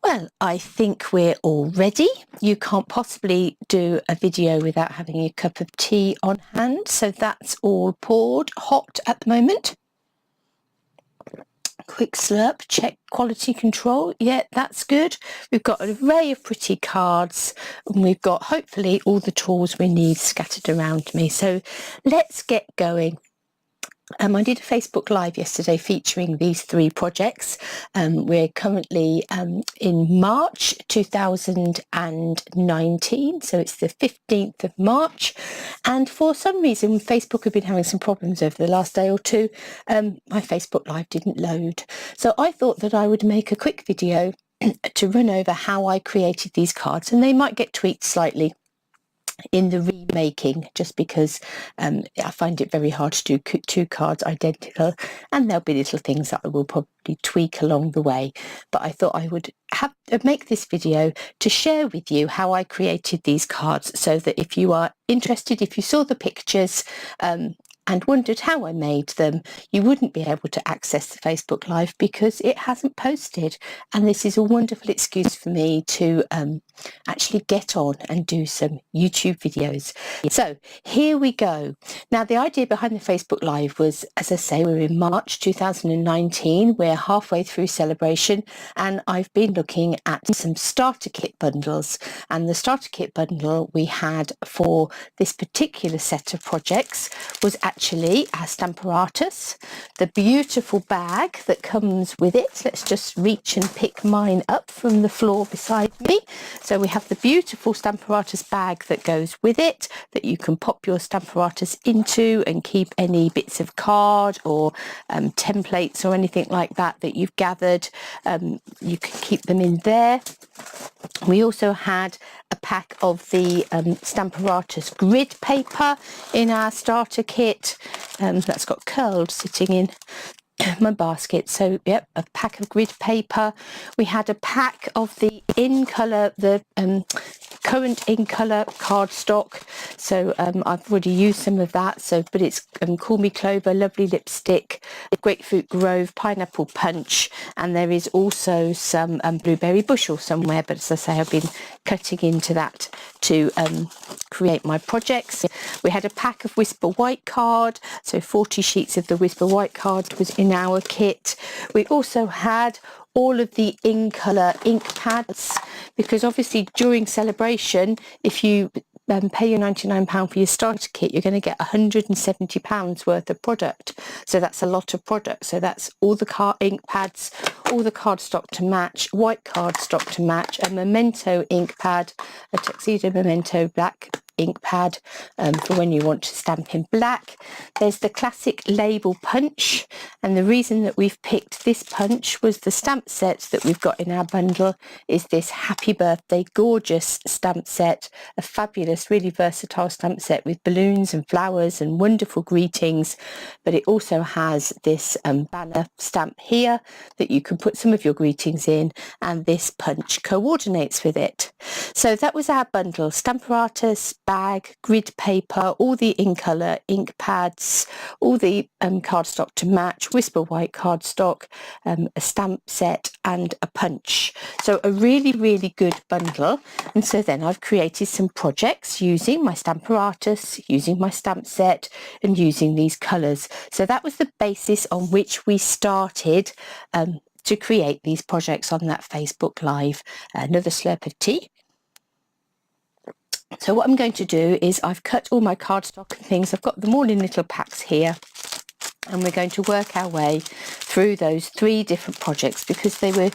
Well, I think we're all ready. You can't possibly do a video without having a cup of tea on hand, so that's all poured hot at the moment. Quick slurp, check quality control. Yeah, that's good. We've got an array of pretty cards and we've got hopefully all the tools we need scattered around me. So let's get going. I did a Facebook Live yesterday featuring these three projects. We're currently in March 2019, so it's the 15th of March. And for some reason, Facebook have been having some problems over the last day or two. My Facebook Live didn't load. So I thought that I would make a quick video to run over how I created these cards, and they might get tweaked slightly in the remaking, just because I find it very hard to do two cards identical, and there'll be little things that I will probably tweak along the way. But I thought I would make this video to share with you how I created these cards, so that if you are interested, if you saw the pictures and wondered how I made them, you wouldn't be able to access the Facebook Live because it hasn't posted. And this is a wonderful excuse for me to actually get on and do some YouTube videos. So here we go. Now, the idea behind the Facebook Live was, as I say, we're in March 2019. We're halfway through celebration, and I've been looking at some starter kit bundles. And the starter kit bundle we had for this particular set of projects was actually our Stamparatus, the beautiful bag that comes with it. Let's just reach and pick mine up from the floor beside me. So we have the beautiful Stamparatus bag that goes with it, that you can pop your Stamparatus into and keep any bits of card or templates or anything like that that you've gathered. You can keep them in there. We also had a pack of the Stamparatus grid paper in our starter kit. That's got curled sitting in my basket. So yep, a pack of grid paper. We had a pack of the in colour, the current in colour cardstock. So I've already used some of that. So, but it's Call Me Clover, Lovely Lipstick, Grapefruit Grove, Pineapple Punch, and there is also some Blueberry Bushel somewhere. But as I say, I've been cutting into that to create my projects. We had a pack of Whisper White card, so 40 sheets of the Whisper White card was in our kit. We also had all of the in colour ink pads, because obviously during celebration, if you pay your £99 for your starter kit, you're going to get £170 worth of product. So that's a lot of product. So that's all the ink pads, all the cardstock to match, white cardstock to match, a memento ink pad, a tuxedo memento black ink pad for when you want to stamp in black. There's the classic label punch, and the reason that we've picked this punch was the stamp set that we've got in our bundle is this Happy Birthday gorgeous stamp set, a fabulous, really versatile stamp set with balloons and flowers and wonderful greetings. But it also has this banner stamp here that you can put some of your greetings in, and this punch coordinates with it. So that was our bundle: Stamparatus bag, grid paper, all the in colour ink pads, all the cardstock to match, Whisper White cardstock, a stamp set and a punch. So a really, really good bundle. And so then I've created some projects using my Stamparatus, using my stamp set and using these colours. So that was the basis on which we started to create these projects on that Facebook Live. Another slurp of tea. So what I'm going to do is I've cut all my cardstock and things. I've got them all in little packs here, and we're going to work our way through those three different projects because they were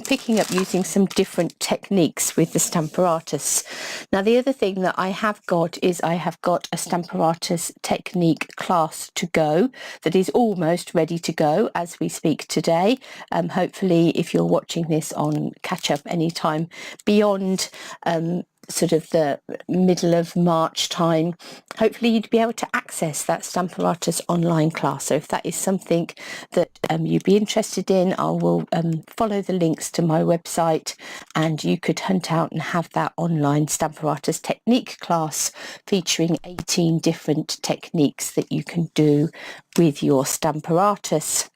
picking up using some different techniques with the Stamparatus. Now, the other thing that I have got is I have got a Stamparatus technique class to go that is almost ready to go as we speak today. Hopefully, if you're watching this on catch up anytime beyond sort of the middle of March time, hopefully you'd be able to access that Stamparatus online class. So if that is something that you'd be interested in, I will follow the links to my website and you could hunt out and have that online Stamparatus technique class featuring 18 different techniques that you can do with your Stamparatus.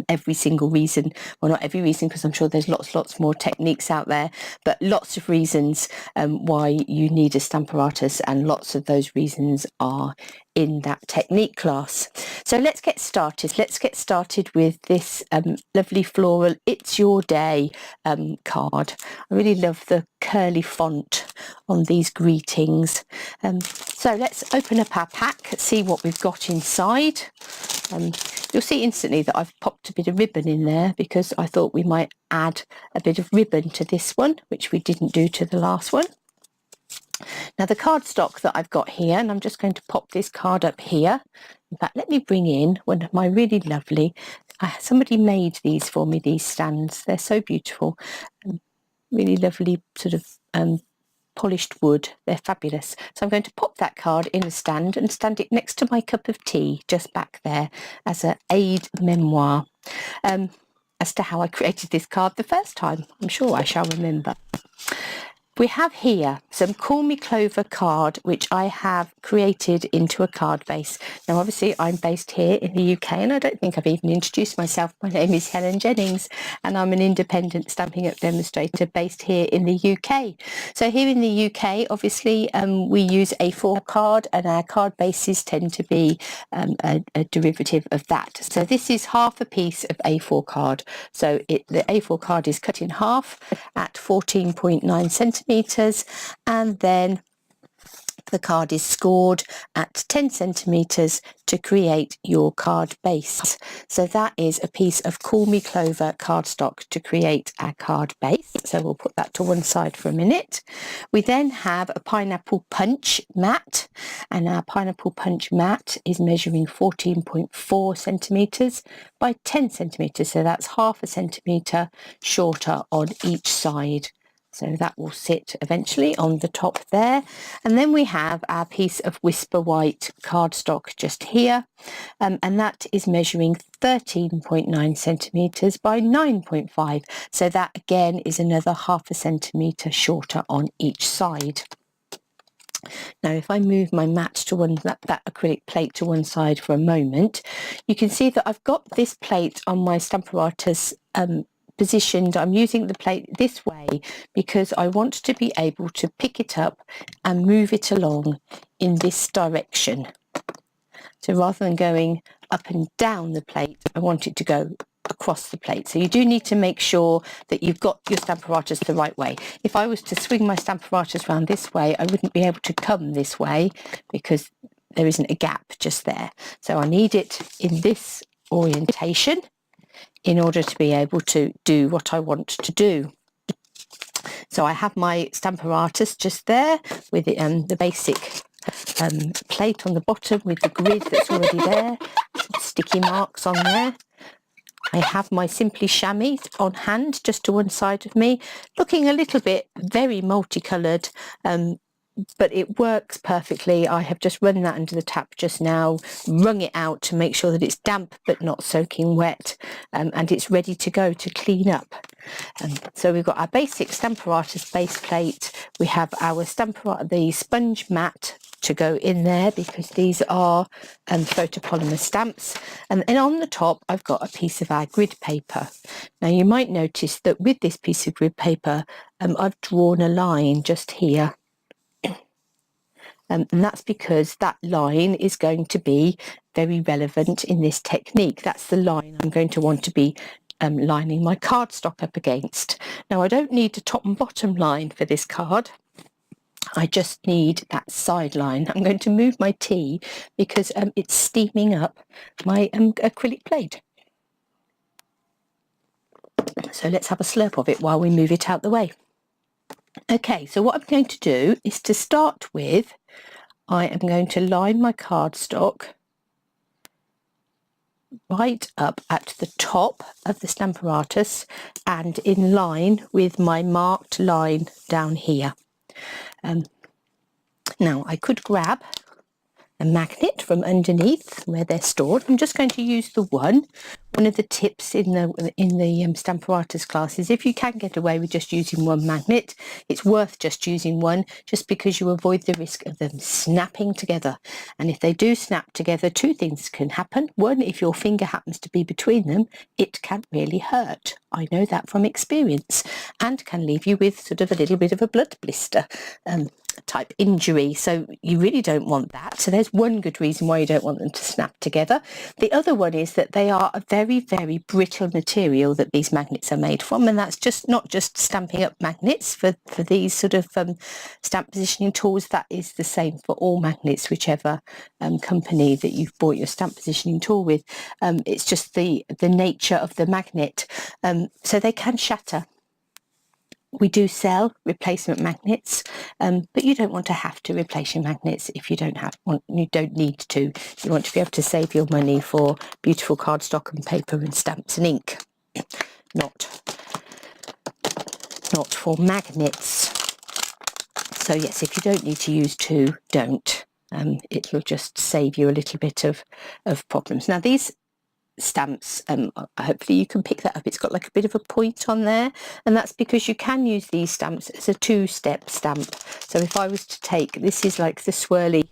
every single reason, well, not every reason, because I'm sure there's lots more techniques out there, but lots of reasons why you need a Stamparatus, and lots of those reasons are in that technique class. So let's get started. Let's get started with this lovely floral It's Your Day card. I really love the curly font on these greetings. So let's open up our pack, see what we've got inside. You'll see instantly that I've popped a bit of ribbon in there because I thought we might add a bit of ribbon to this one, which we didn't do to the last one. Now the cardstock that I've got here, and I'm just going to pop this card up here. In fact, let me bring in one of my really lovely, somebody made these for me, these stands. They're so beautiful, really lovely sort of polished wood. They're fabulous. So I'm going to pop that card in a stand and stand it next to my cup of tea just back there as an aid memoir as to how I created this card the first time. I'm sure I shall remember. We have here some Call Me Clover card, which I have created into a card base. Now, obviously, I'm based here in the UK, and I don't think I've even introduced myself. My name is Helen Jennings, and I'm an independent Stampin' Up! Demonstrator based here in the UK. So here in the UK, obviously, we use A4 card, and our card bases tend to be a derivative of that. So this is half a piece of A4 card. So the A4 card is cut in half at 14.9 centimetres. And then the card is scored at 10 centimetres to create your card base. So that is a piece of Call Me Clover cardstock to create our card base. So we'll put that to one side for a minute. We then have a pineapple punch mat, and our pineapple punch mat is measuring 14.4 centimetres by 10 centimetres. So that's half a centimetre shorter on each side. So that will sit eventually on the top there. And then we have our piece of Whisper White cardstock just here. And that is measuring 13.9 centimetres by 9.5. So that again is another half a centimetre shorter on each side. Now, if I move my mat to that acrylic plate to one side for a moment, you can see that I've got this plate on my Stamparatus positioned. I'm using the plate this way because I want to be able to pick it up and move it along in this direction. So rather than going up and down the plate, I want it to go across the plate. So you do need to make sure that you've got your Stamparatus the right way. If I was to swing my Stamparatus around this way, I wouldn't be able to come this way because there isn't a gap just there. So I need it in this orientation in order to be able to do what I want to do. So I have my Stamparatus just there with the basic plate on the bottom with the grid that's already there, some sticky marks on there. I have my Simply Chamois on hand just to one side of me, looking a little bit very multicoloured, but it works perfectly. I have just run that under the tap just now, wrung it out to make sure that it's damp but not soaking wet, and it's ready to go to clean up. So we've got our basic Stamparatus base plate. We have our the sponge mat to go in there because these are photopolymer stamps, and then on the top I've got a piece of our grid paper. Now you might notice that with this piece of grid paper I've drawn a line just here. And that's because that line is going to be very relevant in this technique. That's the line I'm going to want to be lining my cardstock up against. Now, I don't need a top and bottom line for this card. I just need that side line. I'm going to move my tea because it's steaming up my acrylic plate. So let's have a slurp of it while we move it out the way. Okay, so what I'm going to do is to start with, I am going to line my cardstock right up at the top of the Stamparatus and in line with my marked line down here. Now I could grab a magnet from underneath where they're stored. I'm just going to use the one. One of the tips in the Stamparatus class is if you can get away with just using one magnet, it's worth just using one, just because you avoid the risk of them snapping together. And if they do snap together, two things can happen. One, if your finger happens to be between them, it can really hurt. I know that from experience, and can leave you with sort of a little bit of a blood blister type injury. So you really don't want that. So there's one good reason why you don't want them to snap together. The other one is that they are a very, very brittle material that these magnets are made from, and that's just not just Stampin' Up magnets for these sort of stamp positioning tools. That is the same for all magnets, whichever company that you've bought your stamp positioning tool with. It's just the nature of the magnet, so they can shatter. We do sell replacement magnets, but you don't want to have to replace your magnets if you don't need to. You want to be able to save your money for beautiful cardstock and paper and stamps and ink, not for magnets. So yes, if you don't need to use two, don't. It will just save you a little bit of problems. Now these stamps, hopefully you can pick that up, it's got like a bit of a point on there, and that's because you can use these stamps as a two-step stamp. So if I was to take, this is like the swirly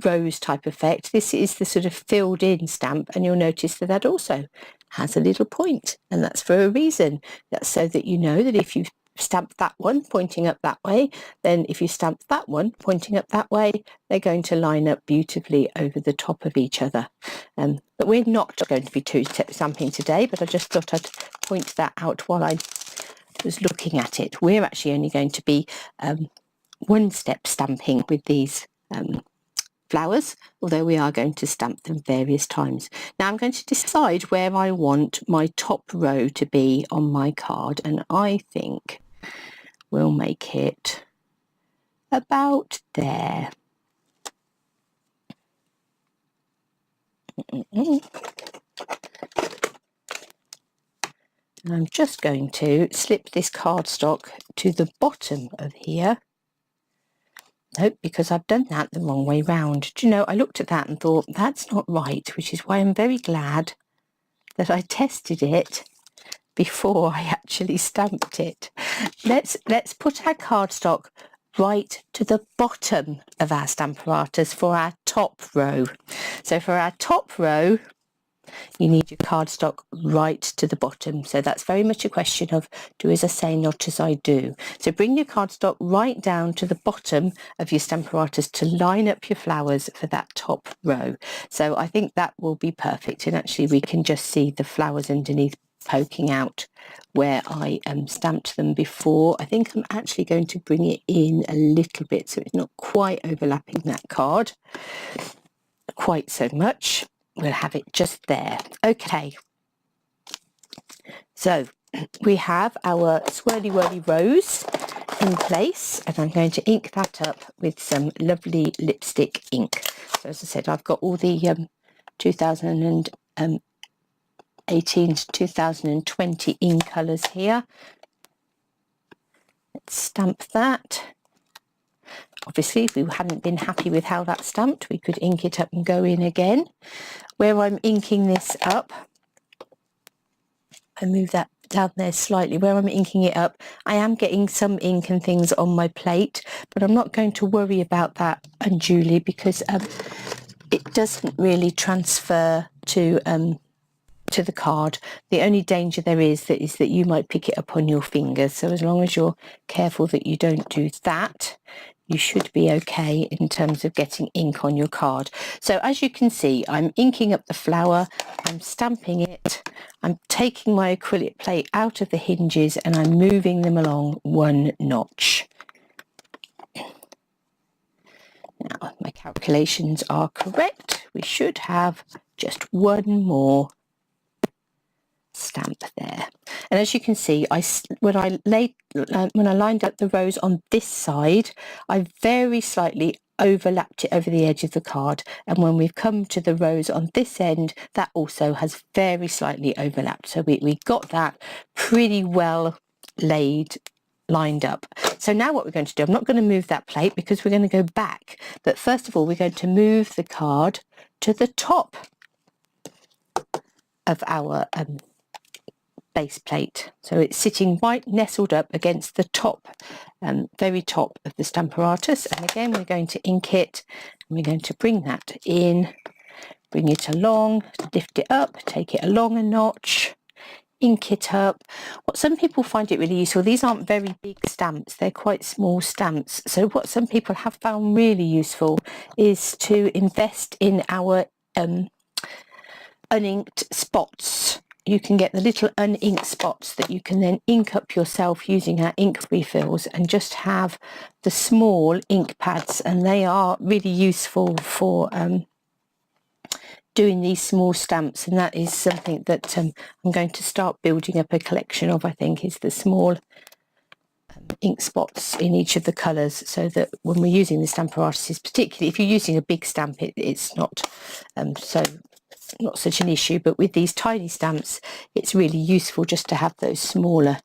rose type effect, this is the sort of filled in stamp, and you'll notice that that also has a little point, and that's for a reason. That's so that you know that if you stamp that one pointing up that way, then if you stamp that one pointing up that way, they're going to line up beautifully over the top of each other. But we're not going to be two-step stamping today, but I just thought I'd point that out while I was looking at it. We're actually only going to be one-step stamping with these flowers, although we are going to stamp them various times. Now I'm going to decide where I want my top row to be on my card, and I think we'll make it about there. And I'm just going to slip this cardstock to the bottom of here. Nope, because I've done that the wrong way round. Do you know, I looked at that and thought, that's not right, which is why I'm very glad that I tested it before I actually stamped it. Let's put our cardstock right to the bottom of our Stamparatus for our top row. So for our top row, you need your cardstock right to the bottom. So that's very much a question of do as I say, not as I do. So bring your cardstock right down to the bottom of your Stamparatus to line up your flowers for that top row. So I think that will be perfect, and actually we can just see the flowers underneath poking out where I stamped them before. I think I'm actually going to bring it in a little bit so it's not quite overlapping that card quite so much. We'll have it just there. Okay, so we have our swirly whirly rose in place, and I'm going to ink that up with some lovely lipstick ink. So as I said, I've got all the 2018 to 2020 in colours here. Let's stamp that. Obviously, if we hadn't been happy with how that stamped, we could ink it up and go in again. Where I'm inking this up, I move that down there slightly. Where I'm inking it up, I am getting some ink and things on my plate, but I'm not going to worry about that unduly because it doesn't really transfer to the card. The only danger there is that you might pick it up on your fingers. So as long as you're careful that you don't do that, you should be okay in terms of getting ink on your card. So as you can see, I'm inking up the flower, I'm stamping it, I'm taking my acrylic plate out of the hinges, and I'm moving them along one notch. Now, my calculations are correct. We should have just one more stamp there. And as you can see, when I lined up the rows on this side, I very slightly overlapped it over the edge of the card, and when we've come to the rows on this end, that also has very slightly overlapped. So we got that pretty well lined up. So now what we're going to do, I'm not going to move that plate because we're going to go back. But first of all, we're going to move the card to the top of our base plate. So it's sitting right nestled up against the top, very top of the Stamparatus. And again, we're going to ink it, and we're going to bring that in, bring it along, lift it up, take it along a notch, ink it up. What some people find it really useful, these aren't very big stamps, they're quite small stamps. So what some people have found really useful is to invest in our uninked spots. You can get the little uninked spots that you can then ink up yourself using our ink refills, and just have the small ink pads, and they are really useful for doing these small stamps. And that is something that I'm going to start building up a collection of, I think, is the small ink spots in each of the colours, so that when we're using the Stamparatus, particularly if you're using a big stamp, it's not not such an issue, but with these tiny stamps it's really useful just to have those smaller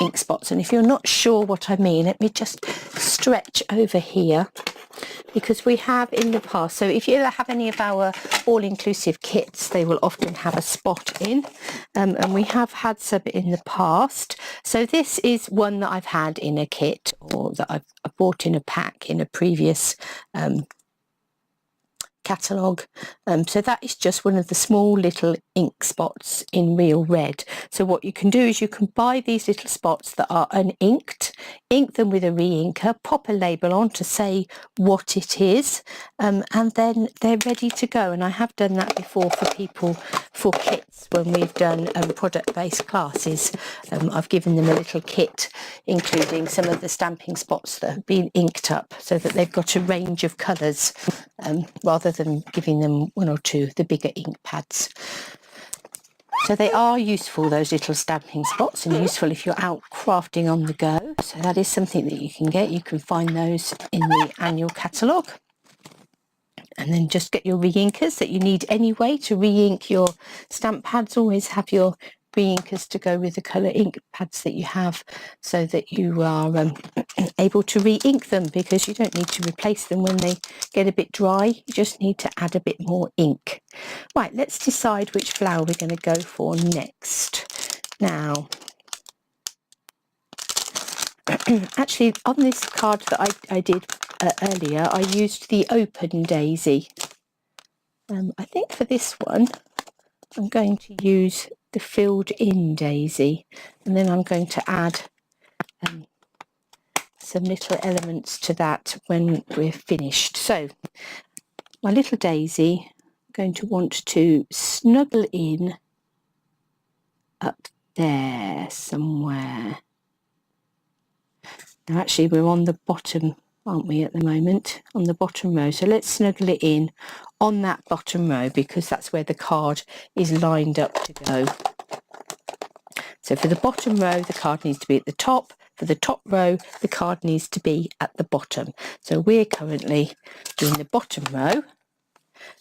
ink spots. And if you're not sure what I mean, let me just stretch over here, because we have in the past, so if you have any of our all-inclusive kits, they will often have a spot in, and we have had some in the past. So this is one that I've had in a kit, or that I've bought in a pack in a previous catalogue. So that is just one of the small little ink spots in real red. So what you can do is you can buy these little spots that are uninked, ink them with a re-inker, pop a label on to say what it is, and then they're ready to go. And I have done that before for people, for kits, when we've done product-based classes. I've given them a little kit including some of the stamping spots that have been inked up, so that they've got a range of colours, rather than giving them one or two, the bigger ink pads. So they are useful, those little stamping spots, and useful if you're out crafting on the go. So that is something that you can get. You can find those in the annual catalogue. And then just get your re-inkers that you need anyway to re-ink your stamp pads. Always have your re-inkers to go with the colour ink pads that you have, so that you are able to re-ink them, because you don't need to replace them when they get a bit dry. You just need to add a bit more ink. Right, let's decide which flower we're going to go for next. Now, actually on this card that I did earlier, I used the open daisy. I think for this one I'm going to use the filled in daisy, and then I'm going to add some little elements to that when we're finished. So my little daisy, I'm going to want to snuggle in up there somewhere. Now actually we're on the bottom, aren't we, at the moment, on the bottom row, so let's snuggle it in on that bottom row, because that's where the card is lined up to go. So for the bottom row, the card needs to be at the top. For the top row, the card needs to be at the bottom. So we're currently doing the bottom row.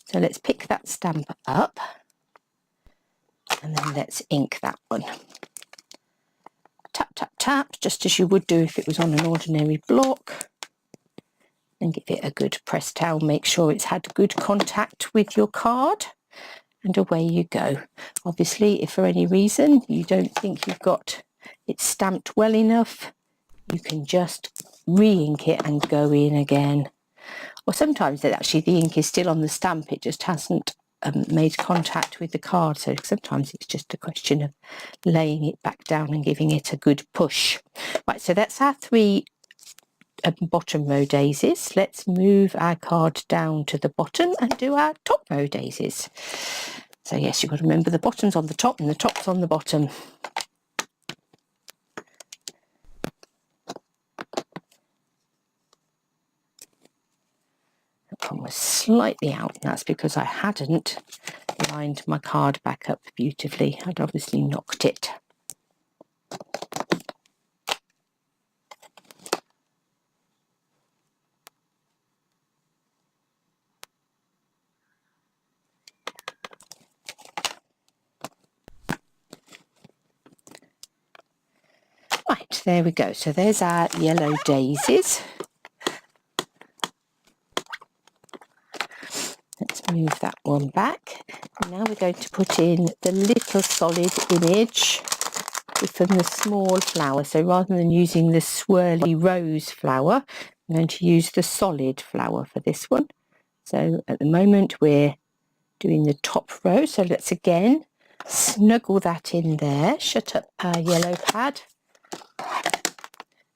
So let's pick that stamp up, and then let's ink that one. Tap, tap, tap, just as you would do if it was on an ordinary block. And give it a good press down. Make sure it's had good contact with your card. And away you go. Obviously, if for any reason you don't think you've got it stamped well enough, you can just re-ink it and go in again. Or sometimes actually the ink is still on the stamp, it just hasn't made contact with the card. So sometimes it's just a question of laying it back down and giving it a good push. Right, so that's our three bottom row daisies. Let's move our card down to the bottom and do our top row daisies. So yes, you've got to remember the bottom's on the top and the top's on the bottom. That one was slightly out, and that's because I hadn't lined my card back up beautifully. I'd obviously knocked it. Right, Right, there we go. So there's our yellow daisies. Let's move that one back. And now we're going to put in the little solid image from the small flower. So rather than using the swirly rose flower, I'm going to use the solid flower for this one. So at the moment we're doing the top row. So let's again snuggle that in there, shut up our yellow pad,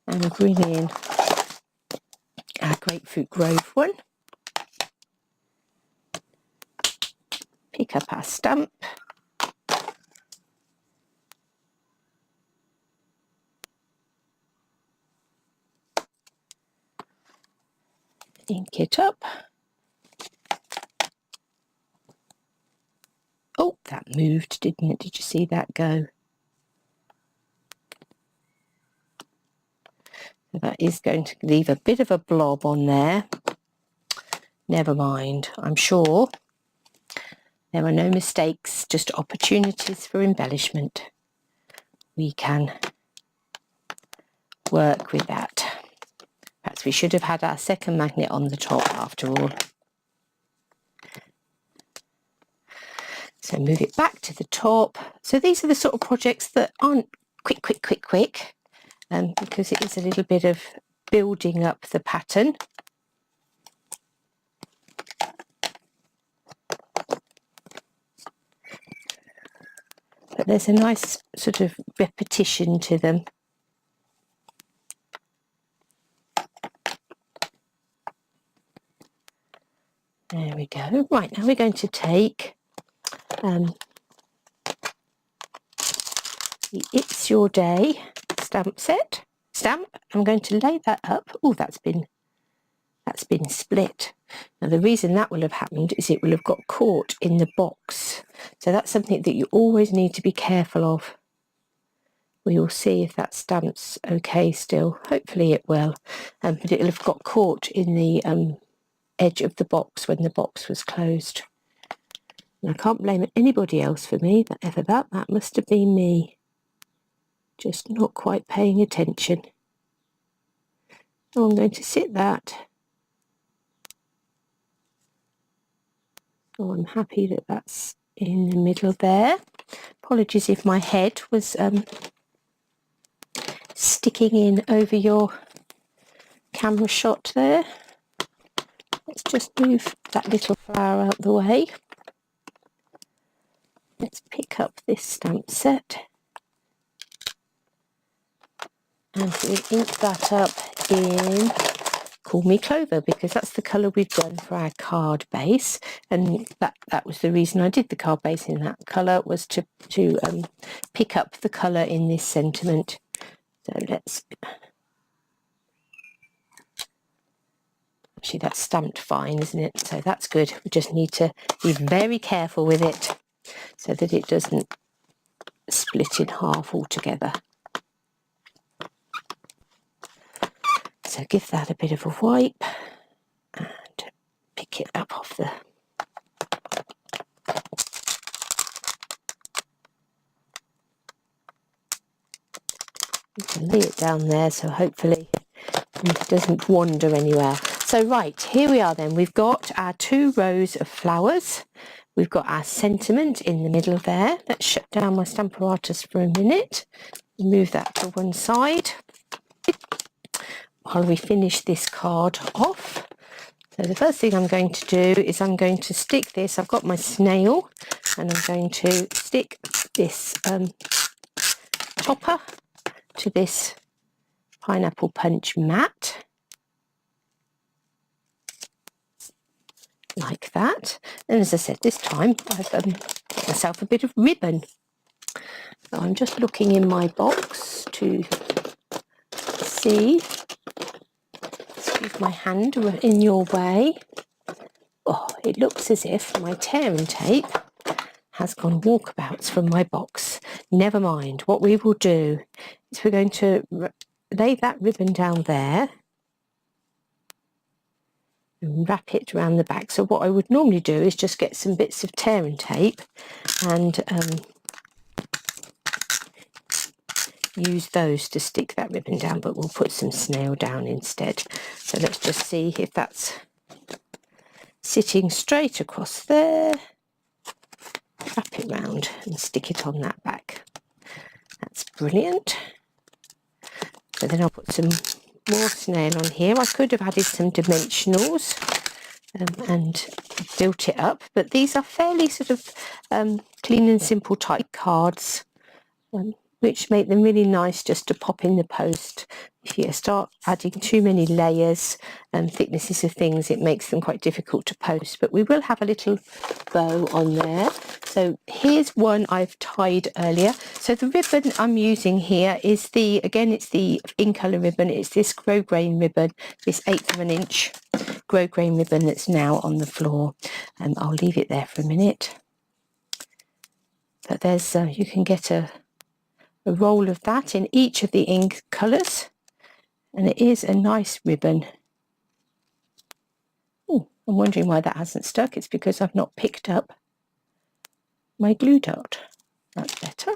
and bring in our Grapefruit Grove one. Pick up our stamp. Ink it up. Oh, that moved, didn't it? Did you see that go? So that is going to leave a bit of a blob on there. Never mind, I'm sure there are no mistakes, just opportunities for embellishment. We can work with that. Perhaps we should have had our second magnet on the top after all. So move it back to the top. So these are the sort of projects that aren't quick, because it is a little bit of building up the pattern. But there's a nice sort of repetition to them. There we go. Right, now we're going to take the It's Your Day stamp. I'm going to lay that up. Oh, that's been split. Now the reason that will have happened is it will have got caught in the box. So that's something that you always need to be careful of. We will see if that stamp's okay still. Hopefully it will. But it'll have got caught in the edge of the box when the box was closed. And I can't blame anybody else for me. That must have been me. Just not quite paying attention. So I'm going to sit that. So I'm happy that that's in the middle there. Apologies if my head was sticking in over your camera shot there. Let's just move that little flower out the way. Let's pick up this stamp set and we'll ink that up in Call Me Clover, because that's the colour we've done for our card base, and that was the reason I did the card base in that colour, was to pick up the colour in this sentiment. So let's, actually that's stamped fine, isn't it? So that's good. We just need to be very careful with it so that it doesn't split in half altogether. So give that a bit of a wipe and pick it up off the... You can lay it down there so hopefully it doesn't wander anywhere. So right, here we are then. We've got our 2 rows of flowers. We've got our sentiment in the middle there. Let's shut down my Stamparatus for a minute. Move that to one side while we finish this card off. So the first thing I'm going to do is I'm going to stick this. I've got my snail and I'm going to stick this topper to this pineapple punch mat, like that. And as I said, this time I've got myself a bit of ribbon. So I'm just looking in my box to see. Excuse my hand in your way. Oh, it looks as if my tear and tape has gone walkabouts from my box. Never mind. What we will do is we're going to lay that ribbon down there and wrap it around the back. So what I would normally do is just get some bits of tear and tape and use those to stick that ribbon down, but we'll put some snail down instead. So let's just see if that's sitting straight across there. Wrap it round and stick it on that back. That's brilliant. So then I'll put some more snail on here. I could have added some dimensionals and built it up, but these are fairly sort of clean and simple type cards, which make them really nice just to pop in the post. If you start adding too many layers and thicknesses of things, it makes them quite difficult to post, but we will have a little bow on there. So here's one I've tied earlier. So the ribbon I'm using here is it's the in colour ribbon. It's this grosgrain ribbon, this 1/8 of an inch grosgrain ribbon that's now on the floor. And I'll leave it there for a minute. But there's you can get a roll of that in each of the ink colours, and it is a nice ribbon. Oh, I'm wondering why that hasn't stuck. It's because I've not picked up my glue dot. That's better.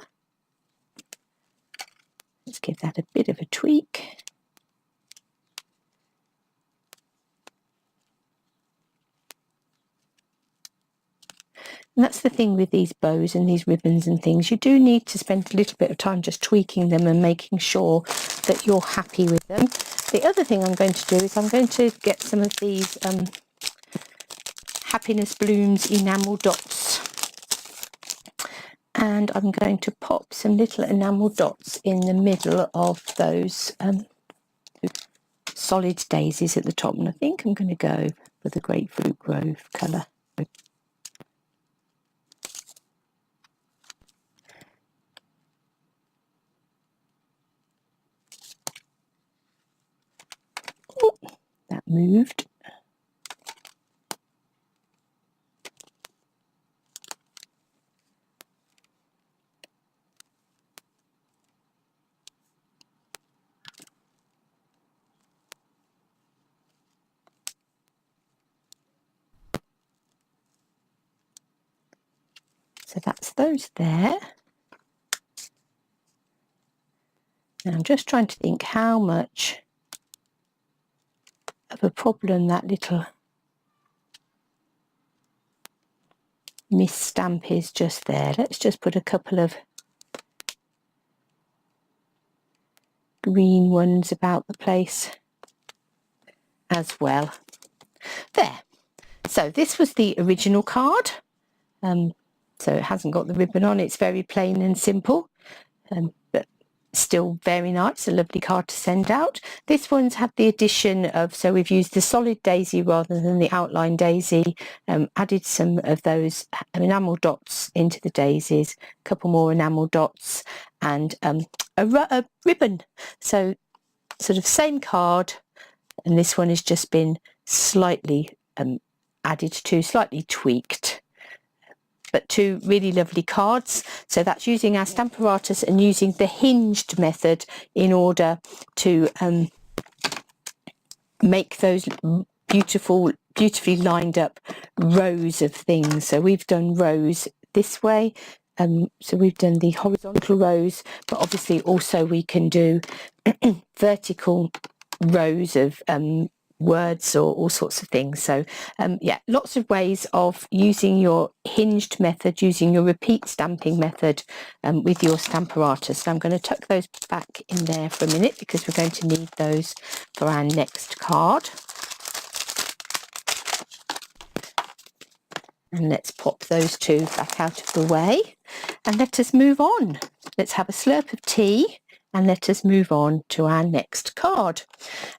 Let's give that a bit of a tweak. And that's the thing with these bows and these ribbons and things. You do need to spend a little bit of time just tweaking them and making sure that you're happy with them. The other thing I'm going to do is I'm going to get some of these Happiness Blooms enamel dots. And I'm going to pop some little enamel dots in the middle of those solid daisies at the top. And I think I'm going to go for the Grapefruit Grove colour. That moved. So that's those there. And I'm just trying to think how much of a problem that little miss stamp is just there. Let's just put a couple of green ones about the place as well. There. So this was the original card. So it hasn't got the ribbon on. It's very plain and simple, but still very nice. A lovely card to send out. This one's had the addition of, so we've used the solid daisy rather than the outline daisy, added some of those enamel dots into the daisies, a couple more enamel dots, and a ribbon. So sort of same card, and this one has just been slightly added to, slightly tweaked. But two really lovely cards. So that's using our Stamparatus and using the hinged method in order to make those beautifully lined up rows of things. So we've done rows this way. So we've done the horizontal rows, but obviously also we can do vertical rows of words or all sorts of things. So yeah, lots of ways of using your hinged method, using your repeat stamping method with your Stamparatus. So I'm going to tuck those back in there for a minute because we're going to need those for our next card. And let's pop those two back out of the way and let us move on. Let's have a slurp of tea and let us move on to our next card.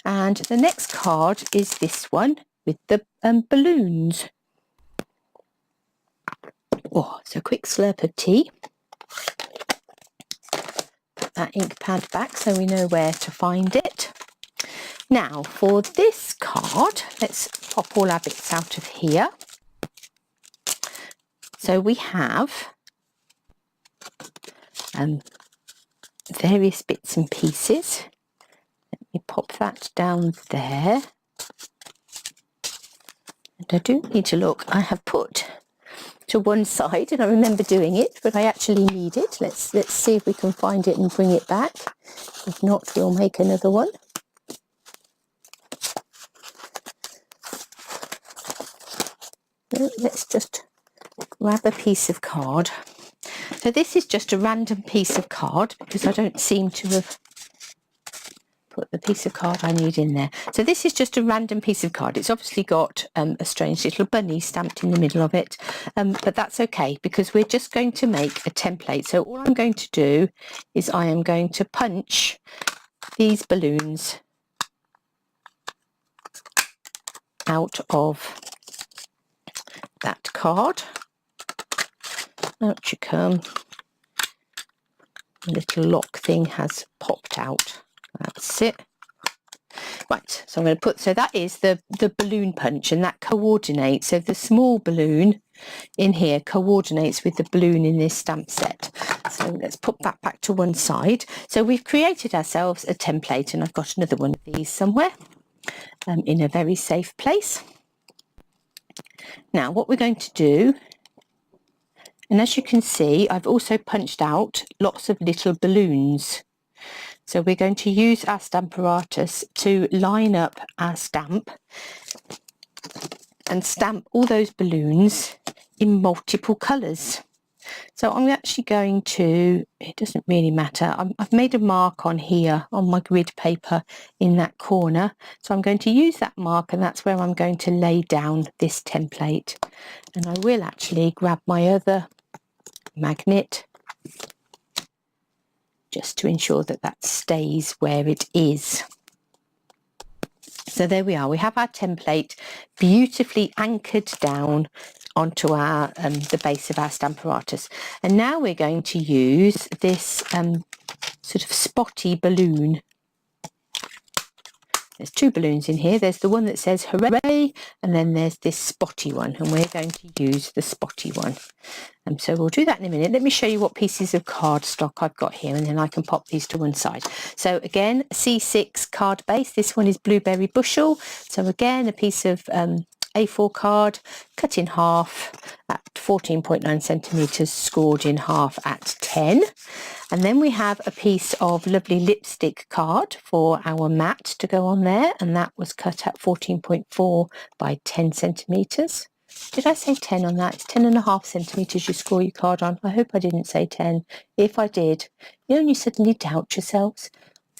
And the next card is this one with the balloons. Oh, so quick slurp of tea. Put that ink pad back so we know where to find it. Now for this card, let's pop all our bits out of here. So we have various bits and pieces. Let me pop that down there. And I do need to look. I have put to one side, and I remember doing it, but I actually need it. Let's see if we can find it and bring it back. If not, we'll make another one. Let's just grab a piece of card. So this is just a random piece of card because I don't seem to have put the piece of card I need in there. So this is just a random piece of card. It's obviously got a strange little bunny stamped in the middle of it, but that's okay because we're just going to make a template. So all I'm going to do is I am going to punch these balloons out of that card. Out you come. The little lock thing has popped out. That's it. Right, so I'm going to put, so that is the balloon punch, and that coordinates. So the small balloon in here coordinates with the balloon in this stamp set. So let's put that back to one side. So we've created ourselves a template, and I've got another one of these somewhere in a very safe place. Now what we're going to do, and as you can see, I've also punched out lots of little balloons. So we're going to use our Stamparatus to line up our stamp and stamp all those balloons in multiple colours. So I'm actually going to, it doesn't really matter, I've made a mark on here on my grid paper in that corner. So I'm going to use that mark, and that's where I'm going to lay down this template. And I will actually grab my other magnet just to ensure that that stays where it is. So there we are, we have our template beautifully anchored down onto our the base of our Stamparatus, and now we're going to use this sort of spotty balloon. There's two balloons in here. There's the one that says hooray, and then there's this spotty one, and we're going to use the spotty one. So we'll do that in a minute. Let me show you what pieces of cardstock I've got here, and then I can pop these to one side. So again, C6 card base. This one is Blueberry Bushel. So again, a piece of A4 card cut in half at 14.9 centimetres, scored in half at 10. And then we have a piece of lovely lipstick card for our mat to go on there, and that was cut at 14.4 by 10 centimetres. Did I say 10 on that? It's 10.5 centimetres you score your card on. I hope I didn't say 10. If I did, you suddenly doubt yourselves.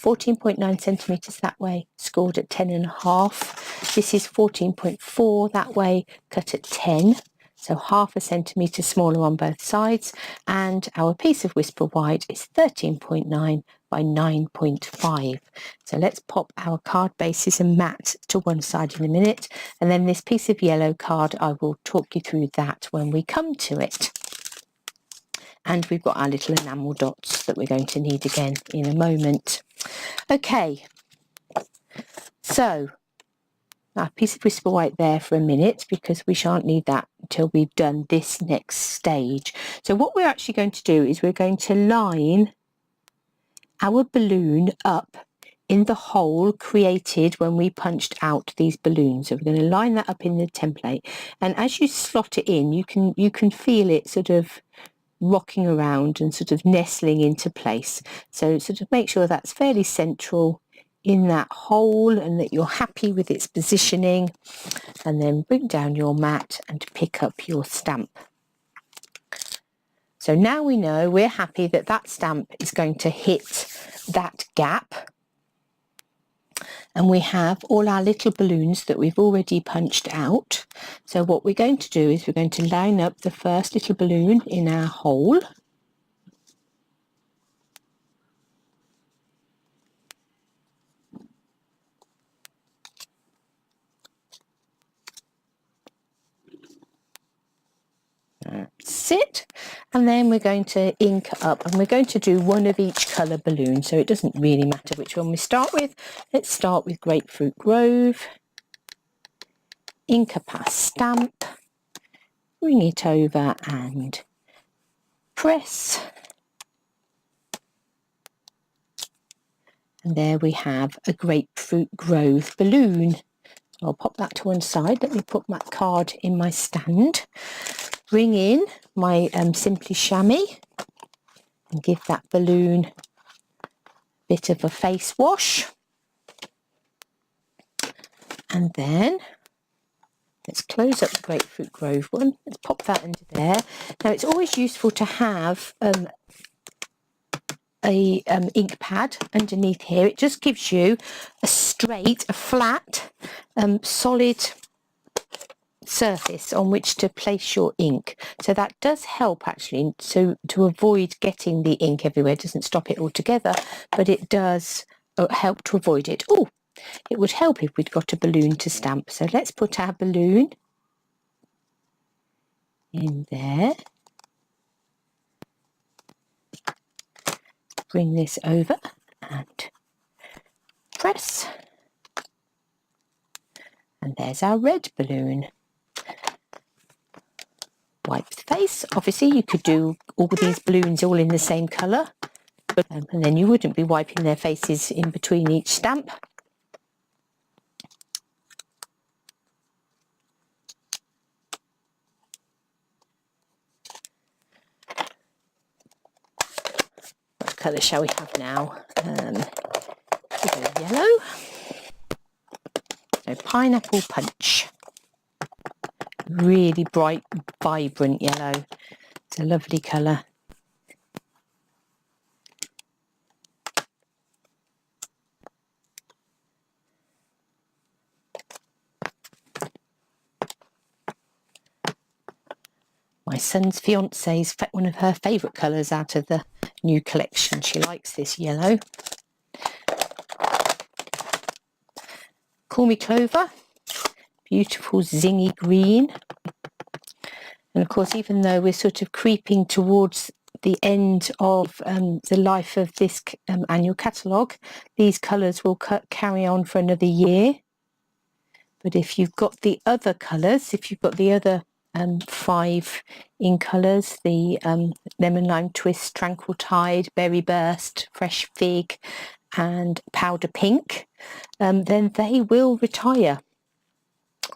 14.9 centimetres that way, scored at 10.5. This is 14.4 that way, cut at 10. So half a centimetre smaller on both sides. And our piece of Whisper White is 13.9 by 9.5. So let's pop our card bases and mat to one side in a minute. And then this piece of yellow card, I will talk you through that when we come to it. And we've got our little enamel dots that we're going to need again in a moment. Okay, so our piece of Whisper White there for a minute, because we shan't need that until we've done this next stage. So what we're actually going to do is we're going to line our balloon up in the hole created when we punched out these balloons. So we're going to line that up in the template, and as you slot it in, you can feel it sort of rocking around and sort of nestling into place. So sort of make sure that's fairly central in that hole and that you're happy with its positioning, and then bring down your mat and pick up your stamp. So now we know we're happy that that stamp is going to hit that gap, and we have all our little balloons that we've already punched out. So what we're going to do is we're going to line up the first little balloon in our hole. That's it. And then we're going to ink up, and we're going to do one of each colour balloon, so it doesn't really matter which one we start with. Let's start with Grapefruit Grove. Ink up our stamp, bring it over and press. And there we have a Grapefruit Grove balloon. I'll pop that to one side. Let me put my card in my stand. bring in my Simply Chamois and give that balloon a bit of a face wash. And then let's close up the Grapefruit Grove one. Let's pop that into there. Now it's always useful to have a ink pad underneath here. It just gives you a flat, solid surface on which to place your ink. So that does help actually to avoid getting the ink everywhere. It doesn't stop it altogether, but it does help to avoid it. Oh, it would help if we'd got a balloon to stamp. So let's put our balloon in there. Bring this over and press. And there's our red balloon. Wipe the face. Obviously you could do all these balloons all in the same colour, and then you wouldn't be wiping their faces in between each stamp. What colour shall we have now? We'll go yellow. So Pineapple Punch. Really bright, vibrant yellow. It's a lovely colour. My son's fiance's one of her favourite colours out of the new collection. She likes this yellow. Call Me Clover. Beautiful zingy green. And of course, even though we're sort of creeping towards the end of the life of this annual catalogue, these colours will carry on for another year. But if you've got the other colours, if you've got the other 5 in colours, the Lemon Lime Twist, Tranquil Tide, Berry Burst, Fresh Fig and Powder Pink, then they will retire.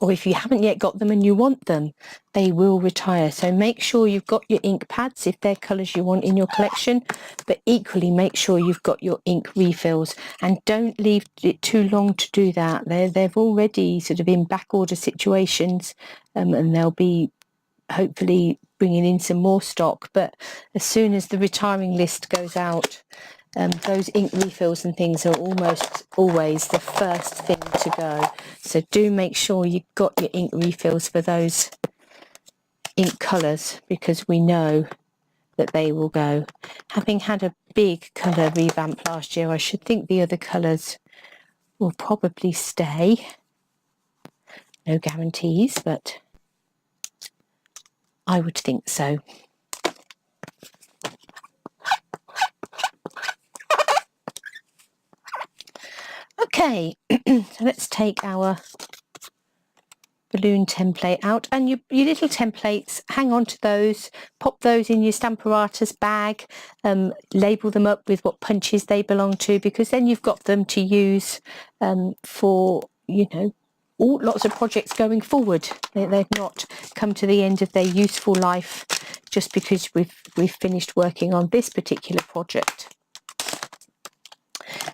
Or if you haven't yet got them and you want them, they will retire. So make sure you've got your ink pads if they're colours you want in your collection, but equally make sure you've got your ink refills, and don't leave it too long to do that. They've already sort of in back order situations, and they'll be hopefully bringing in some more stock. But as soon as the retiring list goes out, those ink refills and things are almost always the first thing to go. So do make sure you've got your ink refills for those ink colours, because we know that they will go. Having had a big colour revamp last year, I should think the other colours will probably stay. No guarantees, but I would think so. Okay, so let's take our balloon template out, and your little templates, hang on to those, pop those in your Stamparatus bag, label them up with what punches they belong to, because then you've got them to use for, you know, lots of projects going forward. They've not come to the end of their useful life just because we've finished working on this particular project.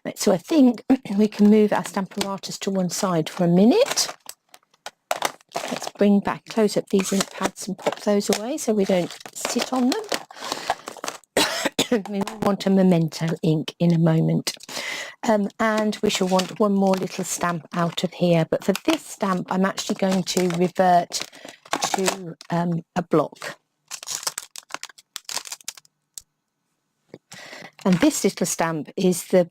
Right, so I think we can move our Stamparatus to one side for a minute. Let's bring back, close up these ink pads and pop those away so we don't sit on them. We will want a memento ink in a moment. And we shall want one more little stamp out of here. But for this stamp, I'm actually going to revert to a block. And this little stamp is the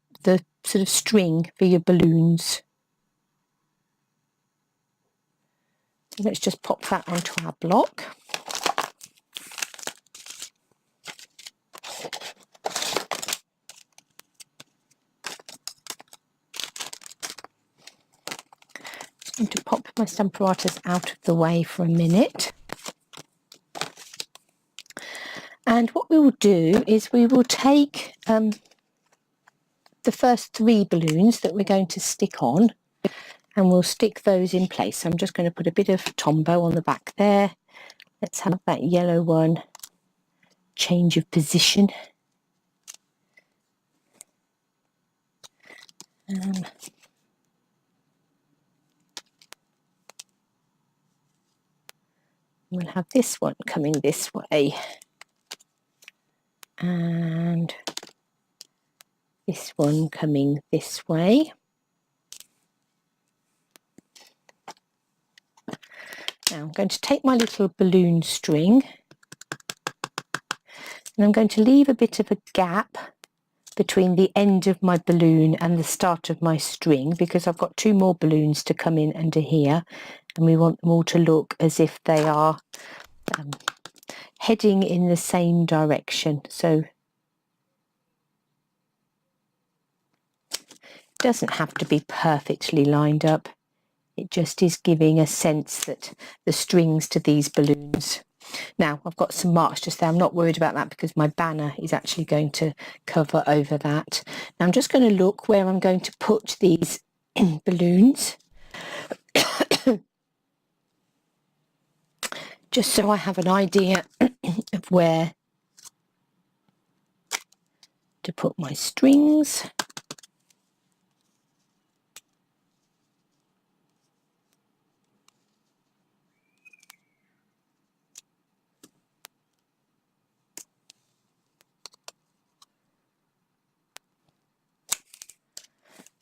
sort of string for your balloons. So let's just pop that onto our block. I'm going to pop my Stamparatus out of the way for a minute. And what we will do is we will take the first 3 balloons that we're going to stick on, and we'll stick those in place. So I'm just going to put a bit of Tombow on the back there, Let's have that yellow one change of position. We'll have this one coming this way, and this one coming this way. Now I'm going to take my little balloon string and I'm going to leave a bit of a gap between the end of my balloon and the start of my string, because I've got 2 more balloons to come in under here, and we want them all to look as if they are heading in the same direction. So it doesn't have to be perfectly lined up. It just is giving a sense that the strings to these balloons. Now I've got some marks just there. I'm not worried about that because my banner is actually going to cover over that. Now I'm just going to look where I'm going to put these balloons, just so I have an idea of where to put my strings.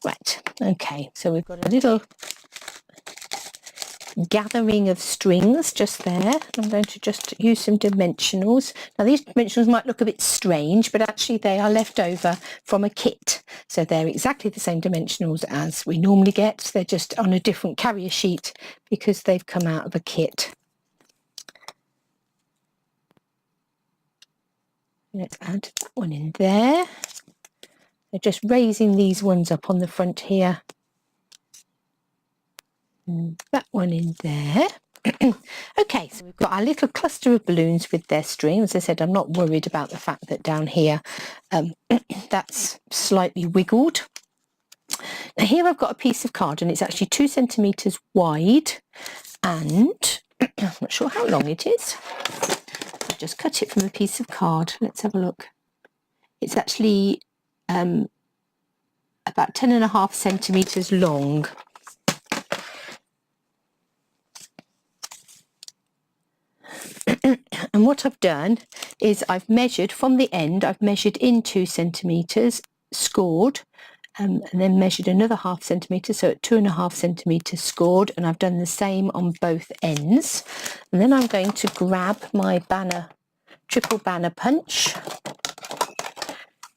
Right, okay, so we've got a little gathering of strings just there. I'm going to just use some dimensionals. Now these dimensionals might look a bit strange, but actually they are left over from a kit. So they're exactly the same dimensionals as we normally get. They're just on a different carrier sheet because they've come out of a kit. Let's add that one in there. They're just raising these ones up on the front here. And that one in there. Okay, so we've got our little cluster of balloons with their string. As I said, I'm not worried about the fact that down here that's slightly wiggled. Now here I've got a piece of card and it's actually 2 centimetres wide and I'm not sure how long it is. I'll just cut it from a piece of card. Let's have a look. It's actually about 10.5 centimetres long. And what I've done is I've measured from the end, I've measured in 2 centimetres, scored, and then measured another 0.5 centimetre, so at 2.5 centimetres scored, and I've done the same on both ends. And then I'm going to grab my banner, triple banner punch,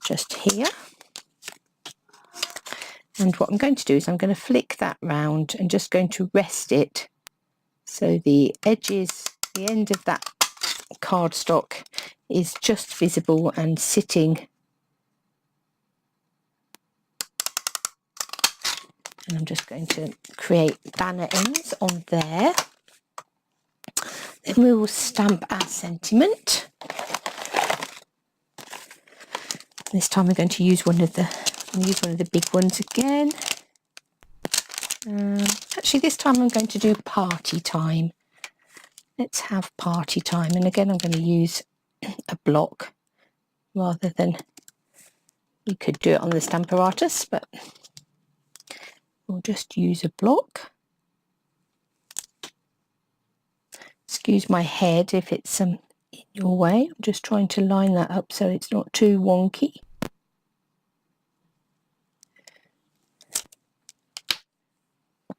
just here. And what I'm going to do is I'm going to flick that round and just going to rest it so the edges, the end of that cardstock is just visible and sitting. And I'm just going to create banner ends on there. Then we will stamp our sentiment. This time we're going to use one of the big ones again. Actually, this time I'm going to do party time. Let's have party time, and again I'm going to use a block rather than, you could do it on the Stamparatus, but we'll just use a block. Excuse my head if it's in your way. I'm just trying to line that up so it's not too wonky.